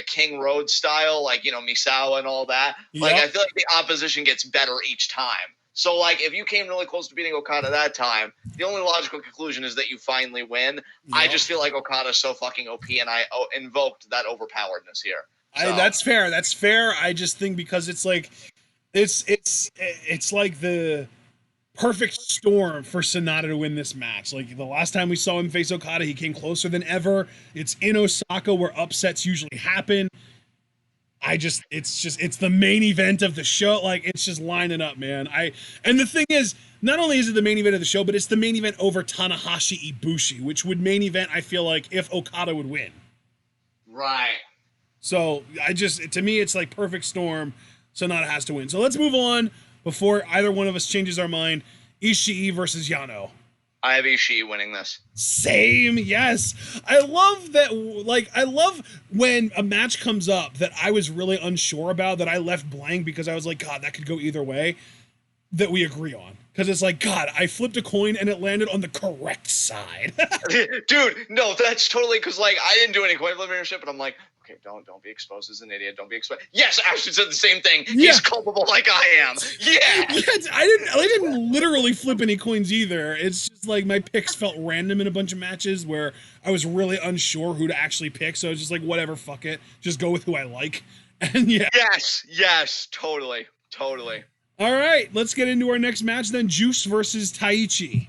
[SPEAKER 2] King Road style, like, Misawa and all that, like, I feel like the opposition gets better each time. So, like, if you came really close to beating Okada that time, the only logical conclusion is that you finally win. Yep. I just feel like Okada's so fucking OP, and I invoked that overpoweredness here. So.
[SPEAKER 1] That's fair. I just think because it's like it's like the perfect storm for Sonata to win this match. Like the last time we saw him face Okada, he came closer than ever. It's in Osaka where upsets usually happen. It's the main event of the show. Like it's just lining up, man. And the thing is, not only is it the main event of the show, but it's the main event over Tanahashi Ibushi, which would main event, I feel like, if Okada would win.
[SPEAKER 2] Right.
[SPEAKER 1] So to me, it's like perfect storm. Sonata has to win. So let's move on before either one of us changes our mind. Ishii versus Yano.
[SPEAKER 2] I have Ishii winning this.
[SPEAKER 1] Same, yes. I love that, I love when a match comes up that I was really unsure about, that I left blank because I was like, God, that could go either way, that we agree on. Because it's like, God, I flipped a coin and it landed on the correct side.
[SPEAKER 2] Dude, no, that's totally, because, like, I didn't do any coin flipping or shit, but I'm like, okay, don't be exposed as an idiot. Don't be exposed. Yes, Ashton said the same thing. Yeah. He's culpable like I am. Yeah.
[SPEAKER 1] I didn't literally flip any coins either. It's just like my picks felt random in a bunch of matches where I was really unsure who to actually pick. So I was just like, whatever, fuck it. Just go with who I like. And yeah.
[SPEAKER 2] Yes, totally.
[SPEAKER 1] All right, let's get into our next match then. Juice versus Taichi.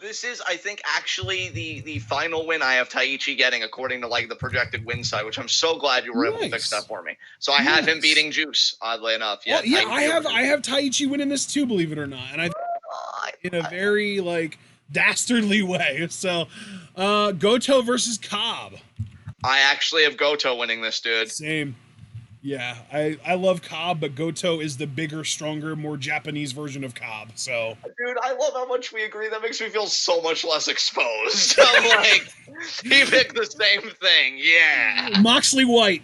[SPEAKER 2] This is, I think, actually the final win I have Taichi getting according to, like, the projected win side, which I'm so glad you were able to fix that for me. So I have him beating Juice, oddly enough. Yeah,
[SPEAKER 1] I have Taichi winning this too, believe it or not. And I in a very, like, dastardly way. So, Goto versus Cobb.
[SPEAKER 2] I actually have Goto winning this, dude.
[SPEAKER 1] Same. Yeah, I love Cobb, but Goto is the bigger, stronger, more Japanese version of Cobb. So,
[SPEAKER 2] Dude, I love how much we agree. That makes me feel so much less exposed. I'm like, he picked the same thing. Yeah.
[SPEAKER 1] Moxley White.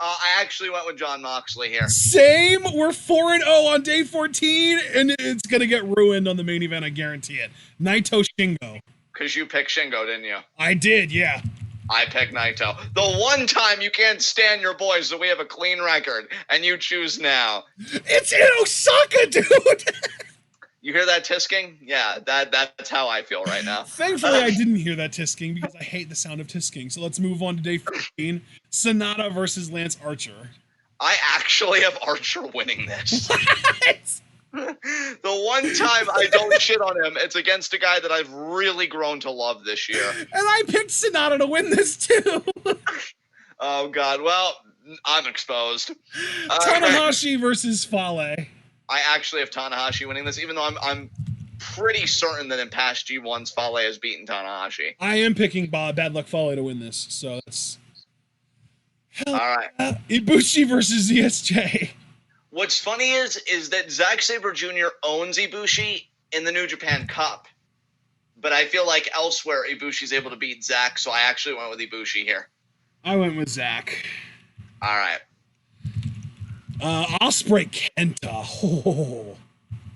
[SPEAKER 2] I actually went with John Moxley here.
[SPEAKER 1] Same. We're 4-0 on day 14, and it's gonna get ruined on the main event. I guarantee it. Naito Shingo.
[SPEAKER 2] Because you picked Shingo, didn't you?
[SPEAKER 1] I did, yeah.
[SPEAKER 2] I picked Naito. The one time you can't stand your boys, so we have a clean record, and you choose now.
[SPEAKER 1] It's in Osaka, dude.
[SPEAKER 2] You hear that tisking? Yeah, that's how I feel right now.
[SPEAKER 1] Thankfully, I didn't hear that tisking because I hate the sound of tisking. So let's move on to day 15. Sonata versus Lance Archer.
[SPEAKER 2] I actually have Archer winning this.
[SPEAKER 1] What?
[SPEAKER 2] The one time I don't shit on him, it's against a guy that I've really grown to love this year.
[SPEAKER 1] And I picked Sonata to win this too.
[SPEAKER 2] Oh, God. Well, I'm exposed.
[SPEAKER 1] Tanahashi versus Fale.
[SPEAKER 2] I actually have Tanahashi winning this, even though I'm pretty certain that in past G1s, Fale has beaten Tanahashi.
[SPEAKER 1] I am picking Bad Luck Fale to win this, so that's...
[SPEAKER 2] All right.
[SPEAKER 1] Ibushi versus ZSJ.
[SPEAKER 2] What's funny is that Zack Sabre Jr. owns Ibushi in the New Japan Cup. But I feel like elsewhere, Ibushi's able to beat Zack, so I actually went with Ibushi here.
[SPEAKER 1] I went with Zack.
[SPEAKER 2] All right.
[SPEAKER 1] Ospreay Kenta. Oh.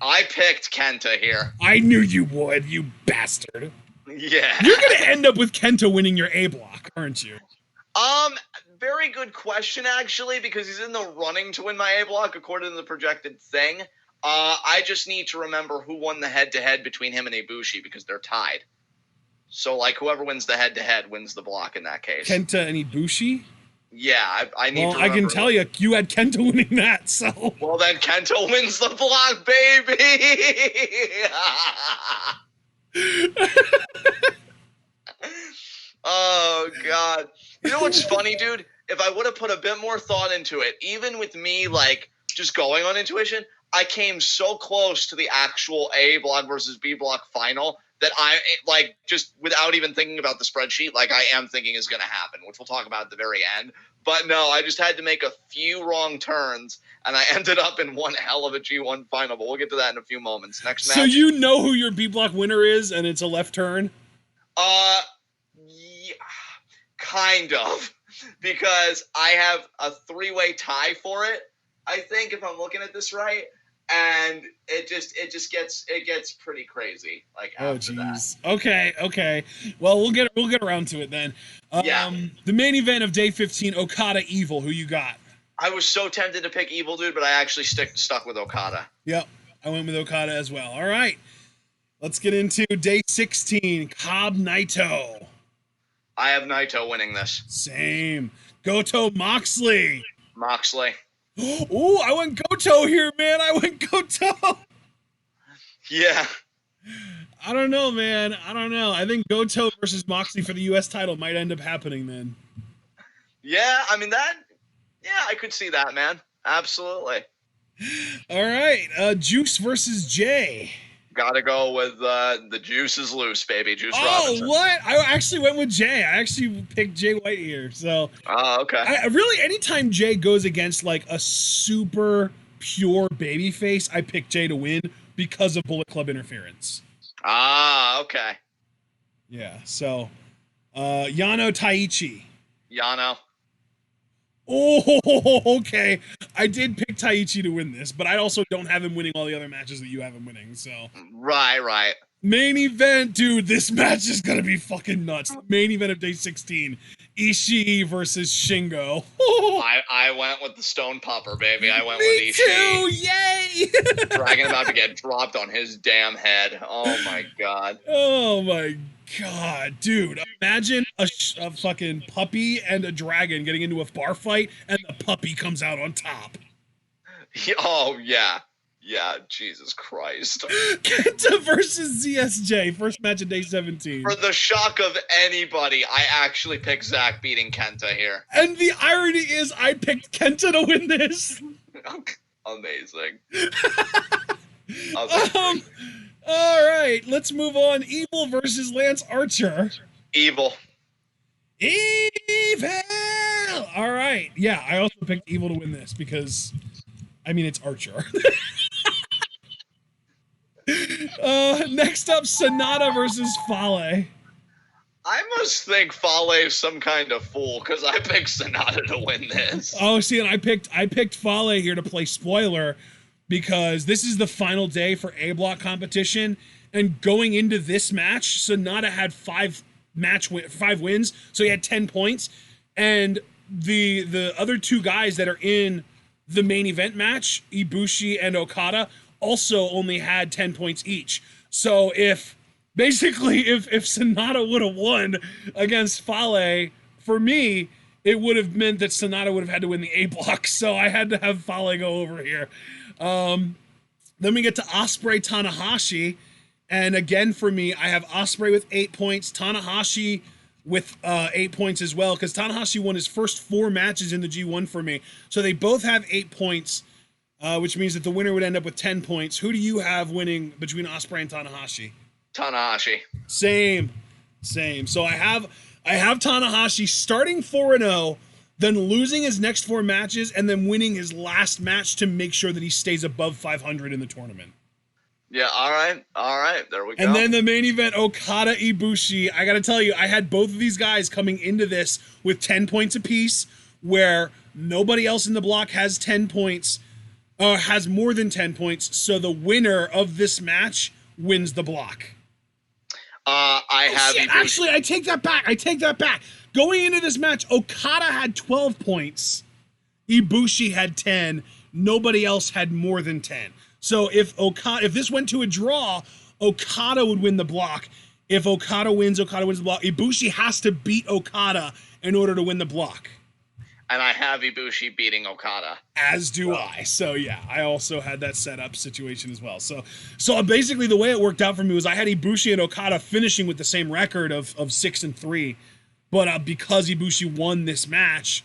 [SPEAKER 2] I picked Kenta here.
[SPEAKER 1] I knew you would, you bastard.
[SPEAKER 2] Yeah.
[SPEAKER 1] You're going to end up with Kenta winning your A block, aren't you?
[SPEAKER 2] Very good question, actually, because he's in the running to win my A block according to the projected thing. I just need to remember who won the head-to-head between him and Ibushi because they're tied. So, like, whoever wins the head-to-head wins the block in that case.
[SPEAKER 1] Kenta and Ibushi?
[SPEAKER 2] Yeah, I need to remember.
[SPEAKER 1] Well, I can tell you had Kenta winning that, so...
[SPEAKER 2] Well, then Kenta wins the block, baby! Oh, God. You know what's funny, dude? If I would have put a bit more thought into it, even with me, like, just going on intuition, I came so close to the actual A block versus B block final that I, like, just without even thinking about the spreadsheet, like I am thinking is going to happen, which we'll talk about at the very end. But no, I just had to make a few wrong turns, and I ended up in one hell of a G1 final, but we'll get to that in a few moments. Next match.
[SPEAKER 1] So you know who your B block winner is, and it's a left turn?
[SPEAKER 2] Yeah, kind of. Because I have a three-way tie for it, I think, if I'm looking at this right, and it gets pretty crazy. Like, after that.
[SPEAKER 1] Okay. Well, we'll get around to it then.
[SPEAKER 2] Yeah.
[SPEAKER 1] The main event of day 15, Okada Evil. Who you got?
[SPEAKER 2] I was so tempted to pick Evil, dude, but I actually stuck with Okada.
[SPEAKER 1] Yep, I went with Okada as well. All right, let's get into day 16, Cobb Naito.
[SPEAKER 2] I have Naito winning this.
[SPEAKER 1] Same. Goto Moxley.
[SPEAKER 2] Moxley.
[SPEAKER 1] Ooh, I went Goto here, man. I went Goto.
[SPEAKER 2] Yeah.
[SPEAKER 1] I don't know, man. I don't know. I think Goto versus Moxley for the U.S. title might end up happening then.
[SPEAKER 2] Yeah, I mean, I could see that, man. Absolutely.
[SPEAKER 1] All right. Juice versus Jay.
[SPEAKER 2] Gotta go with the Juice is loose, baby. Juice Robinson.
[SPEAKER 1] Oh, what? I actually went with Jay. I actually picked Jay White here. So.
[SPEAKER 2] Oh, okay.
[SPEAKER 1] I really, anytime Jay goes against like a super pure babyface, I pick Jay to win because of Bullet Club interference.
[SPEAKER 2] Ah, okay.
[SPEAKER 1] Yeah. So, Yano Taichi.
[SPEAKER 2] Yano.
[SPEAKER 1] Oh, okay. I did pick Taichi to win this, but I also don't have him winning all the other matches that you have him winning, so.
[SPEAKER 2] Right.
[SPEAKER 1] Main event, dude. This match is gonna be fucking nuts. The main event of day 16. Ishii versus Shingo.
[SPEAKER 2] I went with the Stone Popper, baby. I went
[SPEAKER 1] Me
[SPEAKER 2] with Ishii.
[SPEAKER 1] too, yay!
[SPEAKER 2] Dragon about to get dropped on his damn head. Oh, my God.
[SPEAKER 1] Oh, my God, dude. Imagine a fucking puppy and a dragon getting into a bar fight, and the puppy comes out on top.
[SPEAKER 2] Oh, yeah. Yeah, Jesus Christ.
[SPEAKER 1] Kenta versus ZSJ, first match of day 17.
[SPEAKER 2] For the shock of anybody, I actually picked Zack beating Kenta here.
[SPEAKER 1] And the irony is I picked Kenta to win this.
[SPEAKER 2] Amazing.
[SPEAKER 1] All right, let's move on. Evil versus Lance Archer.
[SPEAKER 2] Evil.
[SPEAKER 1] Evil. All right. Yeah, I also picked Evil to win this because, I mean, it's Archer. Next up, Sonata versus Fale.
[SPEAKER 2] I must think Fale is some kind of fool because I picked Sonata to win this.
[SPEAKER 1] Oh, see, and I picked Fale here to play spoiler because this is the final day for A block competition, and going into this match, Sonata had five wins, so he had 10 points, and the other two guys that are in the main event match, Ibushi and Okada, also only had 10 points each. So if Sonata would have won against Fale, for me, it would have meant that Sonata would have had to win the A block. So I had to have Fale go over here. Then we get to Ospreay Tanahashi. And again, for me, I have Ospreay with 8 points, Tanahashi with 8 points as well, because Tanahashi won his first 4 matches in the G1 for me. So they both have 8 points, which means that the winner would end up with 10 points. Who do you have winning between Ospreay and Tanahashi?
[SPEAKER 2] Tanahashi.
[SPEAKER 1] Same. So I have Tanahashi starting 4-0, then losing his next 4 matches, and then winning his last match to make sure that he stays above 500 in the tournament.
[SPEAKER 2] Yeah, all right, there we go.
[SPEAKER 1] And then the main event, Okada Ibushi. I gotta tell you, I had both of these guys coming into this with 10 points apiece, where nobody else in the block has 10 points, has more than 10 points, so the winner of this match wins the block. Actually, I take that back. Going into this match, Okada had 12 points. Ibushi had 10. Nobody else had more than 10. So if this went to a draw, Okada would win the block. If Okada wins the block. Ibushi has to beat Okada in order to win the block.
[SPEAKER 2] And I have Ibushi beating Okada.
[SPEAKER 1] As do I. So yeah, I also had that setup situation as well. So basically the way it worked out for me was I had Ibushi and Okada finishing with the same record of 6-3. But because Ibushi won this match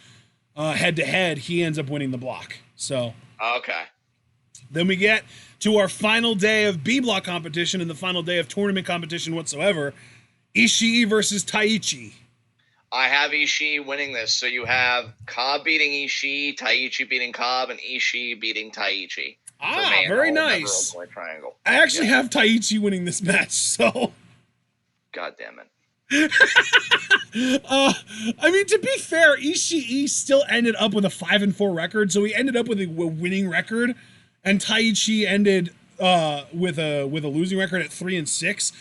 [SPEAKER 1] head to head, he ends up winning the block. So
[SPEAKER 2] okay.
[SPEAKER 1] Then we get to our final day of B block competition and the final day of tournament competition whatsoever. Ishii versus Taichi.
[SPEAKER 2] I have Ishii winning this. So you have Cobb beating Ishii, Taichi beating Cobb, and Ishii beating Taichi.
[SPEAKER 1] Very nice.
[SPEAKER 2] Triangle.
[SPEAKER 1] I actually have Taichi winning this match, so.
[SPEAKER 2] God damn it.
[SPEAKER 1] I mean, to be fair, Ishii still ended up with a 5-4 record, so he ended up with a winning record, and Taichi ended with a losing record at 3-6.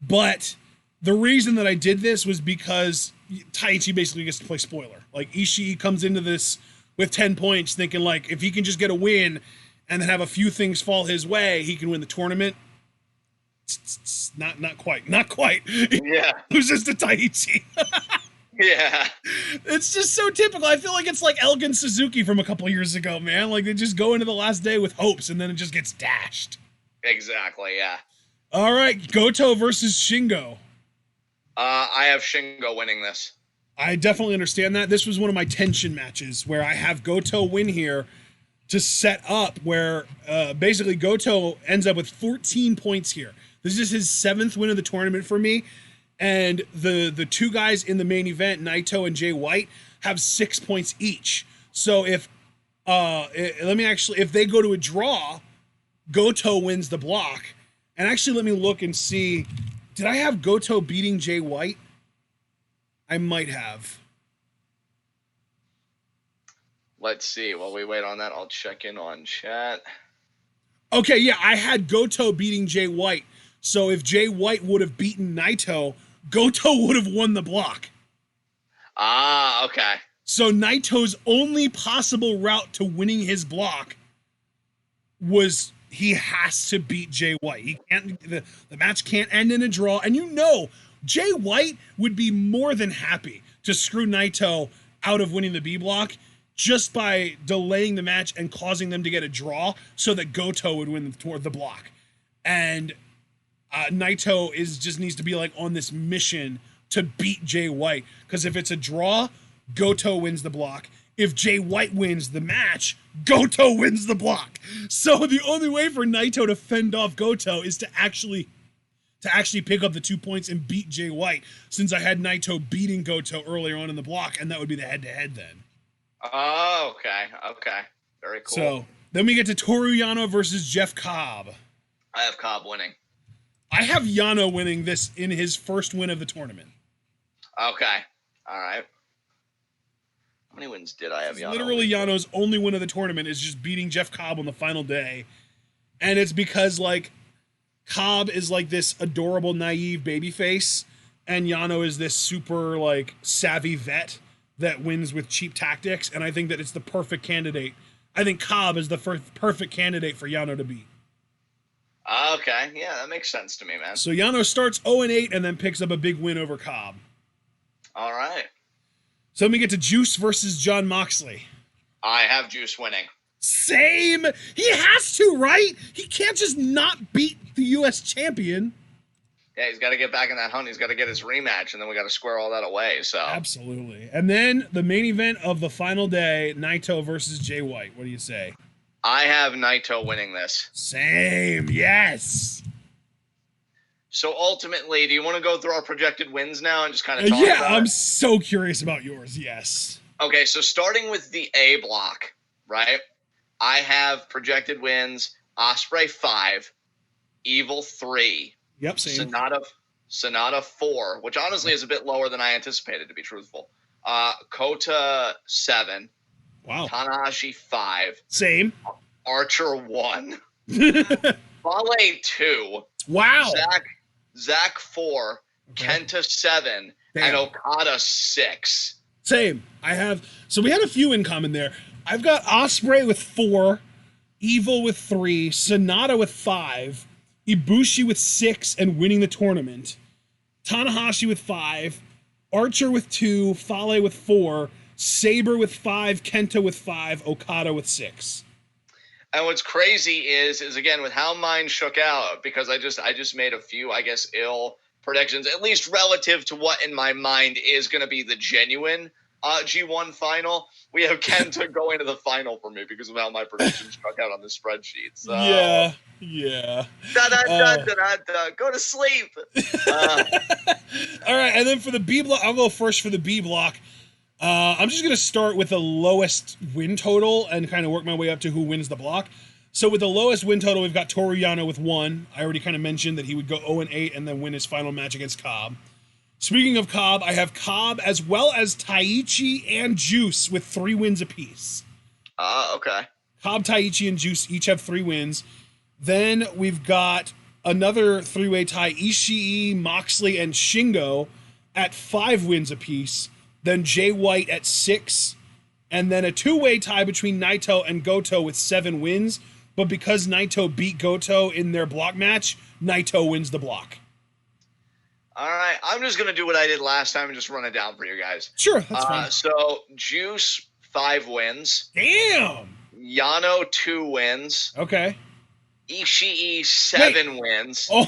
[SPEAKER 1] But the reason that I did this was because Taichi basically gets to play spoiler. Like, Ishii comes into this with 10 points thinking, like, if he can just get a win and then have a few things fall his way, he can win the tournament. Not quite.
[SPEAKER 2] Yeah.
[SPEAKER 1] Loses to Taichi.
[SPEAKER 2] Yeah.
[SPEAKER 1] It's just so typical. I feel like it's like Elgin Suzuki from a couple years ago, man. Like, they just go into the last day with hopes and then it just gets dashed.
[SPEAKER 2] Exactly, yeah.
[SPEAKER 1] All right, Goto versus Shingo.
[SPEAKER 2] I have Shingo winning this.
[SPEAKER 1] I definitely understand that. This was one of my tension matches where I have Goto win here to set up where basically Goto ends up with 14 points here. This is his 7th win of the tournament for me. And the two guys in the main event, Naito and Jay White, have 6 points each. So if they go to a draw, Goto wins the block. And actually, let me look and see. Did I have Goto beating Jay White? I might have.
[SPEAKER 2] Let's see. While we wait on that, I'll check in on chat.
[SPEAKER 1] Okay, yeah, I had Goto beating Jay White. So if Jay White would have beaten Naito, Goto would have won the block.
[SPEAKER 2] Ah, okay.
[SPEAKER 1] So Naito's only possible route to winning his block was he has to beat Jay White. He can't. The match can't end in a draw. And you know, Jay White would be more than happy to screw Naito out of winning the B block just by delaying the match and causing them to get a draw so that Goto would win the block. And Naito just needs to be like on this mission to beat Jay White, because if it's a draw, Goto wins the block. if Jay White wins the match, Goto wins the block. So the only way for Naito to fend off Goto is to actually pick up the 2 points and beat Jay White, since I had Naito beating Goto earlier on in the block, and that would be the head-to-head then.
[SPEAKER 2] Oh, okay. Very cool.
[SPEAKER 1] So then we get to Toru Yano versus Jeff Cobb.
[SPEAKER 2] I have Cobb winning.
[SPEAKER 1] I have Yano winning this in his first win of the tournament.
[SPEAKER 2] Okay. All right. How many wins did I have Yano?
[SPEAKER 1] Literally, Yano's only win of the tournament is just beating Jeff Cobb on the final day. And it's because, like, Cobb is like this adorable, naive babyface, and Yano is this super, like, savvy vet that wins with cheap tactics. And I think that it's the perfect candidate. I think Cobb is the perfect candidate for Yano to beat.
[SPEAKER 2] Okay. Yeah, that makes sense to me, man.
[SPEAKER 1] So Yano starts 0-8 and then picks up a big win over Cobb.
[SPEAKER 2] All right.
[SPEAKER 1] So then we get to Juice versus John Moxley.
[SPEAKER 2] I have Juice winning.
[SPEAKER 1] Same. He has to, right? He can't just not beat the U.S. champion.
[SPEAKER 2] Yeah, he's got to get back in that hunt. He's got to get his rematch, and then we got to square all that away. So
[SPEAKER 1] Absolutely. And then the main event of the final day, Naito versus Jay White. What do you say?
[SPEAKER 2] I have Naito winning this.
[SPEAKER 1] Same. Yes.
[SPEAKER 2] So ultimately, do you want to go through our projected wins now and just kind of talk about
[SPEAKER 1] I'm
[SPEAKER 2] it?
[SPEAKER 1] so curious about yours. Yes.
[SPEAKER 2] Okay, so starting with the A block, right? I have projected wins: Ospreay 5, Evil 3,
[SPEAKER 1] Yep. Same.
[SPEAKER 2] Sonata 4, which honestly is a bit lower than I anticipated, to be truthful. Kota 7,
[SPEAKER 1] Wow.
[SPEAKER 2] Tanahashi 5,
[SPEAKER 1] Same.
[SPEAKER 2] Archer 1, Fale 2,
[SPEAKER 1] Wow.
[SPEAKER 2] Zach 4,
[SPEAKER 1] Okay.
[SPEAKER 2] Kenta 7,
[SPEAKER 1] Damn.
[SPEAKER 2] and Okada 6.
[SPEAKER 1] Same. So we had a few in common there. I've got Ospreay with 4, Evil with 3, Sonata with 5, Ibushi with 6 and winning the tournament, Tanahashi with 5, Archer with 2, Fale with 4, Sabre with 5, Kenta with 5, Okada with 6.
[SPEAKER 2] And what's crazy is again with how mine shook out, because I just made a few, I guess, ill predictions, at least relative to what in my mind is going to be the genuine G1 final. We have Kenta going to the final for me because of how my predictions struck out on the spreadsheet. So,
[SPEAKER 1] Yeah.
[SPEAKER 2] Go to sleep.
[SPEAKER 1] All right, and then for the B block, I'll go first for the B block. I'm just going to start with the lowest win total and kind of work my way up to who wins the block. So with the lowest win total, we've got Toru Yano with 1. I already kind of mentioned that he would go 0-8 and then win his final match against Cobb. Speaking of Cobb, I have Cobb as well as Taichi and Juice with 3 wins apiece.
[SPEAKER 2] Okay.
[SPEAKER 1] Cobb, Taichi, and Juice each have 3 wins. Then we've got another 3-way tie, Ishii, Moxley, and Shingo at 5 wins apiece. Then Jay White at 6. And then a 2-way tie between Naito and Goto with 7 wins. But because Naito beat Goto in their block match, Naito wins the block.
[SPEAKER 2] All right. I'm just going to do what I did last time and just run it down for you guys.
[SPEAKER 1] Sure, that's fine.
[SPEAKER 2] So Juice, 5 wins.
[SPEAKER 1] Damn!
[SPEAKER 2] Yano, 2 wins.
[SPEAKER 1] Okay.
[SPEAKER 2] Ishii, 7 wins.
[SPEAKER 1] Oh,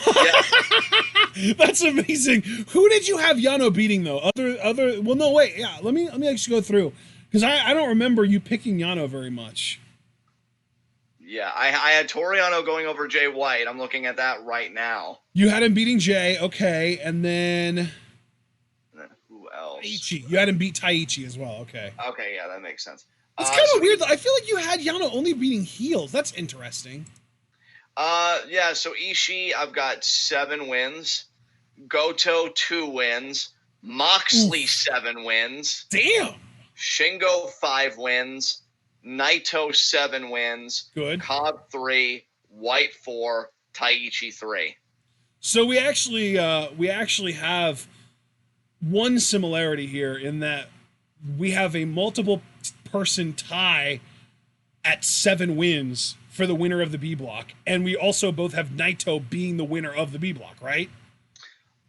[SPEAKER 2] Yeah.
[SPEAKER 1] that's amazing. Who did you have Yano beating though? Well, no, wait. Yeah, let me actually go through because I don't remember you picking Yano very much.
[SPEAKER 2] Yeah, I had Toru Yano going over Jay White. I'm looking at that right now.
[SPEAKER 1] You had him beating Jay, okay, and then
[SPEAKER 2] Who else?
[SPEAKER 1] Taichi. You had him beat Taichi as well, okay.
[SPEAKER 2] Okay, yeah, that makes sense.
[SPEAKER 1] It's kind of weird. I feel like you had Yano only beating heels. That's interesting.
[SPEAKER 2] Yeah, so Ishii, I've got 7 wins. Goto, 2 wins. Moxley, 7 wins.
[SPEAKER 1] Damn.
[SPEAKER 2] Shingo, 5 wins. Naito, 7 wins.
[SPEAKER 1] Good.
[SPEAKER 2] Cobb, 3. White, 4. Taichi, 3.
[SPEAKER 1] So we actually have one similarity here in that we have a multiple person tie at 7 wins for the winner of the B block, and we also both have Naito being the winner of the B block, right?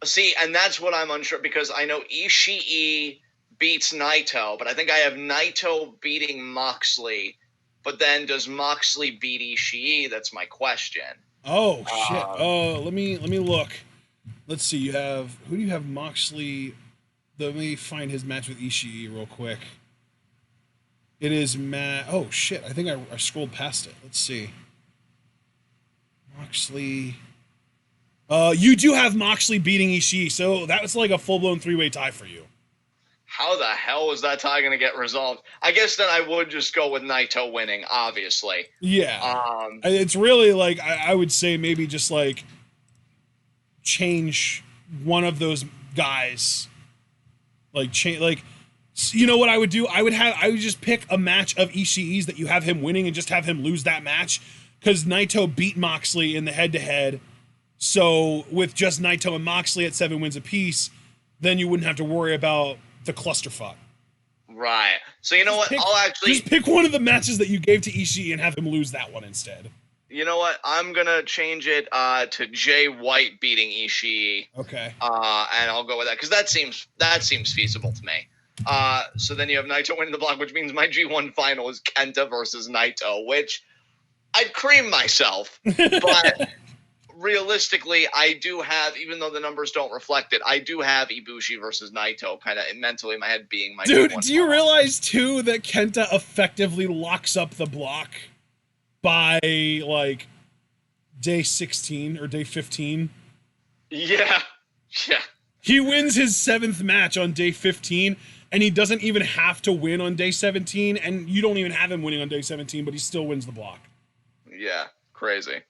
[SPEAKER 2] See, and that's what I'm unsure, because I know Ishii beats Naito, but I think I have Naito beating Moxley, but then does Moxley beat Ishii? That's my question.
[SPEAKER 1] Oh shit. Let me look. Let's see. Who do you have Moxley? Let me find his match with Ishii real quick. It is oh shit! I think I scrolled past it. Let's see. Moxley. You do have Moxley beating Ishii, so that was like a full blown 3-way tie for you.
[SPEAKER 2] How the hell was that tie going to get resolved? I guess then I would just go with Naito winning, obviously.
[SPEAKER 1] Yeah. It's really like I would say maybe just like change one of those guys. Like change like you know what I would do? I would just pick a match of Ishii's that you have him winning and just have him lose that match because Naito beat Moxley in the head to head. So with just Naito and Moxley at 7 wins apiece, then you wouldn't have to worry about the clusterfuck.
[SPEAKER 2] Right. So you know what? I'll
[SPEAKER 1] just pick one of the matches that you gave to Ishii and have him lose that one instead.
[SPEAKER 2] You know what? I'm gonna change it to Jay White beating Ishii.
[SPEAKER 1] Okay.
[SPEAKER 2] And I'll go with that because that seems feasible to me. So then you have Naito winning the block, which means my G1 final is Kenta versus Naito, which I'd cream myself, but realistically, I do have, even though the numbers don't reflect it, I do have Ibushi versus Naito kind of mentally in my head being my
[SPEAKER 1] Dude,
[SPEAKER 2] G1
[SPEAKER 1] do you realize, too, that Kenta effectively locks up the block by, like, day 16 or day 15?
[SPEAKER 2] Yeah. Yeah.
[SPEAKER 1] He wins his 7th match on day 15, and he doesn't even have to win on day 17, and you don't even have him winning on day 17, but he still wins the block.
[SPEAKER 2] Yeah. Crazy.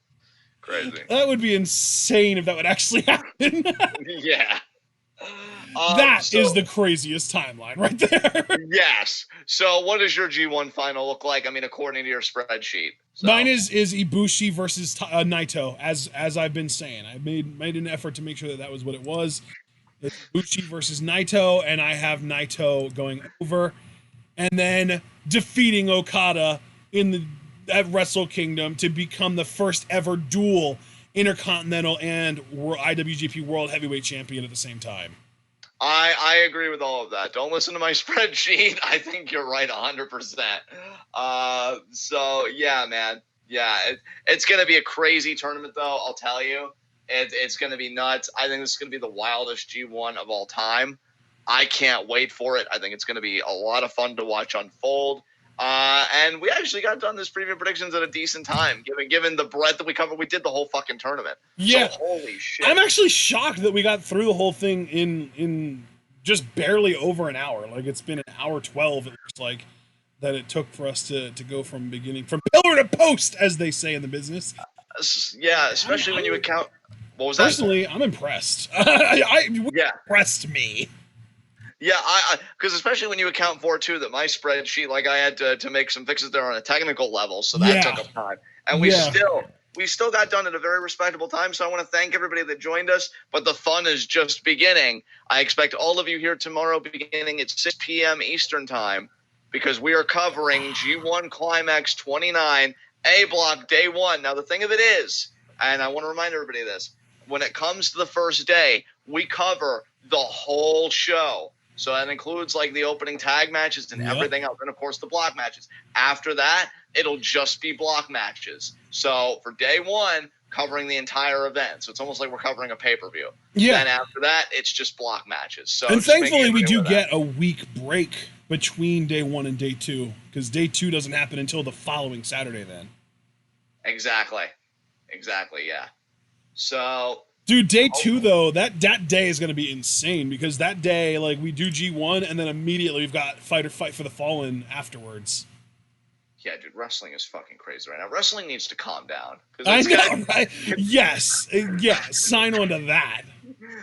[SPEAKER 1] That would be insane if that would actually happen.
[SPEAKER 2] Yeah.
[SPEAKER 1] That is the craziest timeline right there.
[SPEAKER 2] Yes. So what does your G1 final look like? I mean, according to your spreadsheet. So.
[SPEAKER 1] Mine is Ibushi versus Naito, as I've been saying. I made an effort to make sure that was what it was. It's Ibushi versus Naito, and I have Naito going over, and then defeating Okada at Wrestle Kingdom to become the first ever dual Intercontinental and IWGP World Heavyweight Champion at the same time.
[SPEAKER 2] I agree with all of that. Don't listen to my spreadsheet. I think you're right 100%. So, yeah, man. Yeah, it's going to be a crazy tournament, though, I'll tell you. It's going to be nuts. I think this is going to be the wildest G1 of all time. I can't wait for it. I think it's going to be a lot of fun to watch unfold. And we actually got done this preview predictions at a decent time, given the breadth that we covered. We did the whole fucking tournament.
[SPEAKER 1] Yeah.
[SPEAKER 2] So, holy shit.
[SPEAKER 1] I'm actually shocked that we got through the whole thing in just barely over an hour. Like, it's been an hour 12, it looks like, that it took for us to go from pillar to post, as they say in the business.
[SPEAKER 2] Yeah, especially when you account. What was that?
[SPEAKER 1] Personally, I'm impressed. Impressed me.
[SPEAKER 2] Yeah, because especially when you account for, too, that my spreadsheet, like, I had to make some fixes there on a technical level, so that took up time. And we still got done at a very respectable time, so I want to thank everybody that joined us, but the fun is just beginning. I expect all of you here tomorrow beginning at 6 p.m. Eastern Time, because we are covering G1 Climax 29, A Block Day 1. Now, the thing of it is, and I want to remind everybody of this, when it comes to the first day, we cover the whole show. So that includes like the opening tag matches and everything else, and of course the block matches. After that, it'll just be block matches. So for day 1, covering the entire event. So it's almost like we're covering a pay-per-view. Yeah. Then after that, it's just block matches. So
[SPEAKER 1] and thankfully we do get a week break between day 1 and day 2, because day 2 doesn't happen until the following Saturday then.
[SPEAKER 2] Exactly. Yeah. So.
[SPEAKER 1] Dude, day 2 though, that day is going to be insane, because that day, like, we do G1 and then immediately we've got Fight for the Fallen afterwards.
[SPEAKER 2] Yeah, dude, wrestling is fucking crazy right now. Wrestling needs to calm down.
[SPEAKER 1] I know, right? Yes, sign on to that.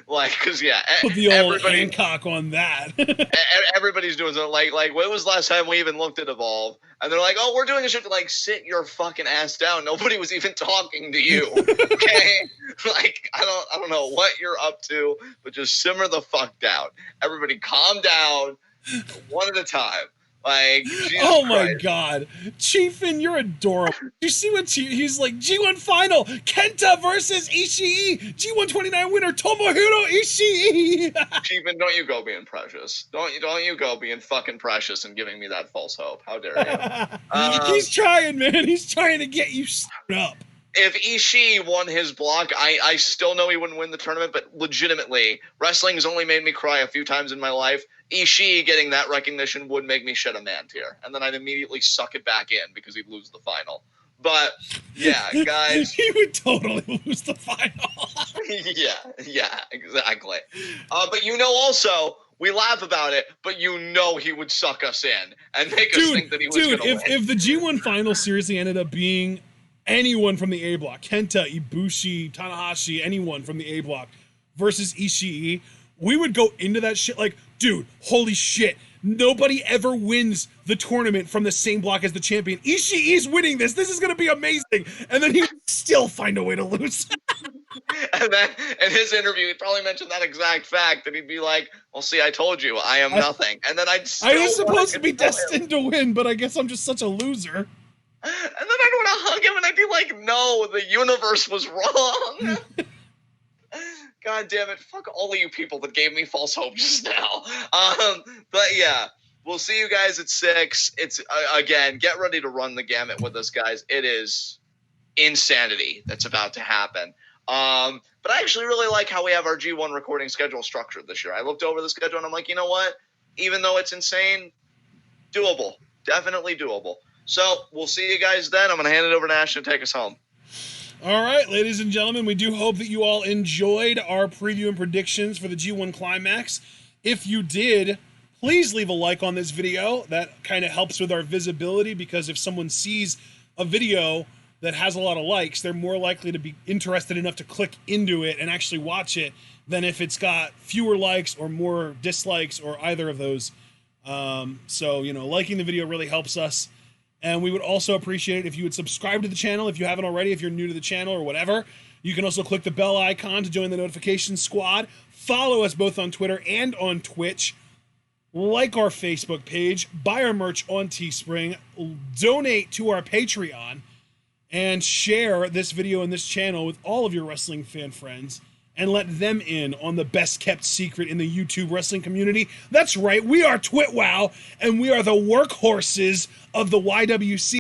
[SPEAKER 2] Like, because
[SPEAKER 1] put the old Hancock on that.
[SPEAKER 2] Everybody's doing something. Like, when was the last time we even looked at Evolve? And they're like, "Oh, we're doing a shit." Like, sit your fucking ass down. Nobody was even talking to you. Okay, like, I don't know what you're up to, but just simmer the fuck down. Everybody, calm down, one at a time. Like, Jesus
[SPEAKER 1] oh my
[SPEAKER 2] Christ.
[SPEAKER 1] God, Chiefin, you're adorable. You see what he's like? G1 final, Kenta versus Ishii. G1 29 winner, Tomohiro Ishii.
[SPEAKER 2] Chiefin, don't you go being precious. Don't you go being fucking precious and giving me that false hope. How dare you?
[SPEAKER 1] He's trying, man. He's trying to get you stood up.
[SPEAKER 2] if Ishii won his block, I still know he wouldn't win the tournament, but legitimately, wrestling has only made me cry a few times in my life. Ishii getting that recognition would make me shed a man tear, and then I'd immediately suck it back in because he'd lose the final. But, yeah, guys.
[SPEAKER 1] He would totally lose the final.
[SPEAKER 2] yeah, exactly. But also, we laugh about it, but he would suck us in and make us think that he was going to win.
[SPEAKER 1] If the G1 final seriously ended up being anyone from the A block, Kenta, Ibushi, Tanahashi, anyone from the A block versus Ishii, we would go into that shit like, dude, holy shit. Nobody ever wins the tournament from the same block as the champion. Ishii's winning this. This is going to be amazing. And then he would still find a way to lose.
[SPEAKER 2] And then in his interview, he'd probably mention that exact fact, and he'd be like, well, see, I told you, I am nothing. And then I was
[SPEAKER 1] supposed to be destined to win, but I guess I'm just such a loser.
[SPEAKER 2] And then I'd want to hug him, and I'd be like, no, the universe was wrong. God damn it. Fuck all of you people that gave me false hope just now. But yeah, we'll see you guys at 6. It's, again, get ready to run the gamut with us, guys. It is insanity that's about to happen. But I actually really like how we have our G1 recording schedule structured this year. I looked over the schedule, and I'm like, you know what? Even though it's insane, doable. Definitely doable. So we'll see you guys then. I'm going to hand it over to Ash to take us home.
[SPEAKER 1] All right, ladies and gentlemen, we do hope that you all enjoyed our preview and predictions for the G1 Climax. If you did, please leave a like on this video. That kind of helps with our visibility, because if someone sees a video that has a lot of likes, they're more likely to be interested enough to click into it and actually watch it than if it's got fewer likes or more dislikes or either of those. So, liking the video really helps us. And we would also appreciate it if you would subscribe to the channel if you haven't already, if you're new to the channel or whatever. You can also click the bell icon to join the notification squad. Follow us both on Twitter and on Twitch. Like our Facebook page. Buy our merch on Teespring. Donate to our Patreon. And share this video and this channel with all of your wrestling fan friends. And let them in on the best kept secret in the YouTube wrestling community. That's right, we are TwitWow, and we are the workhorses of the YWC.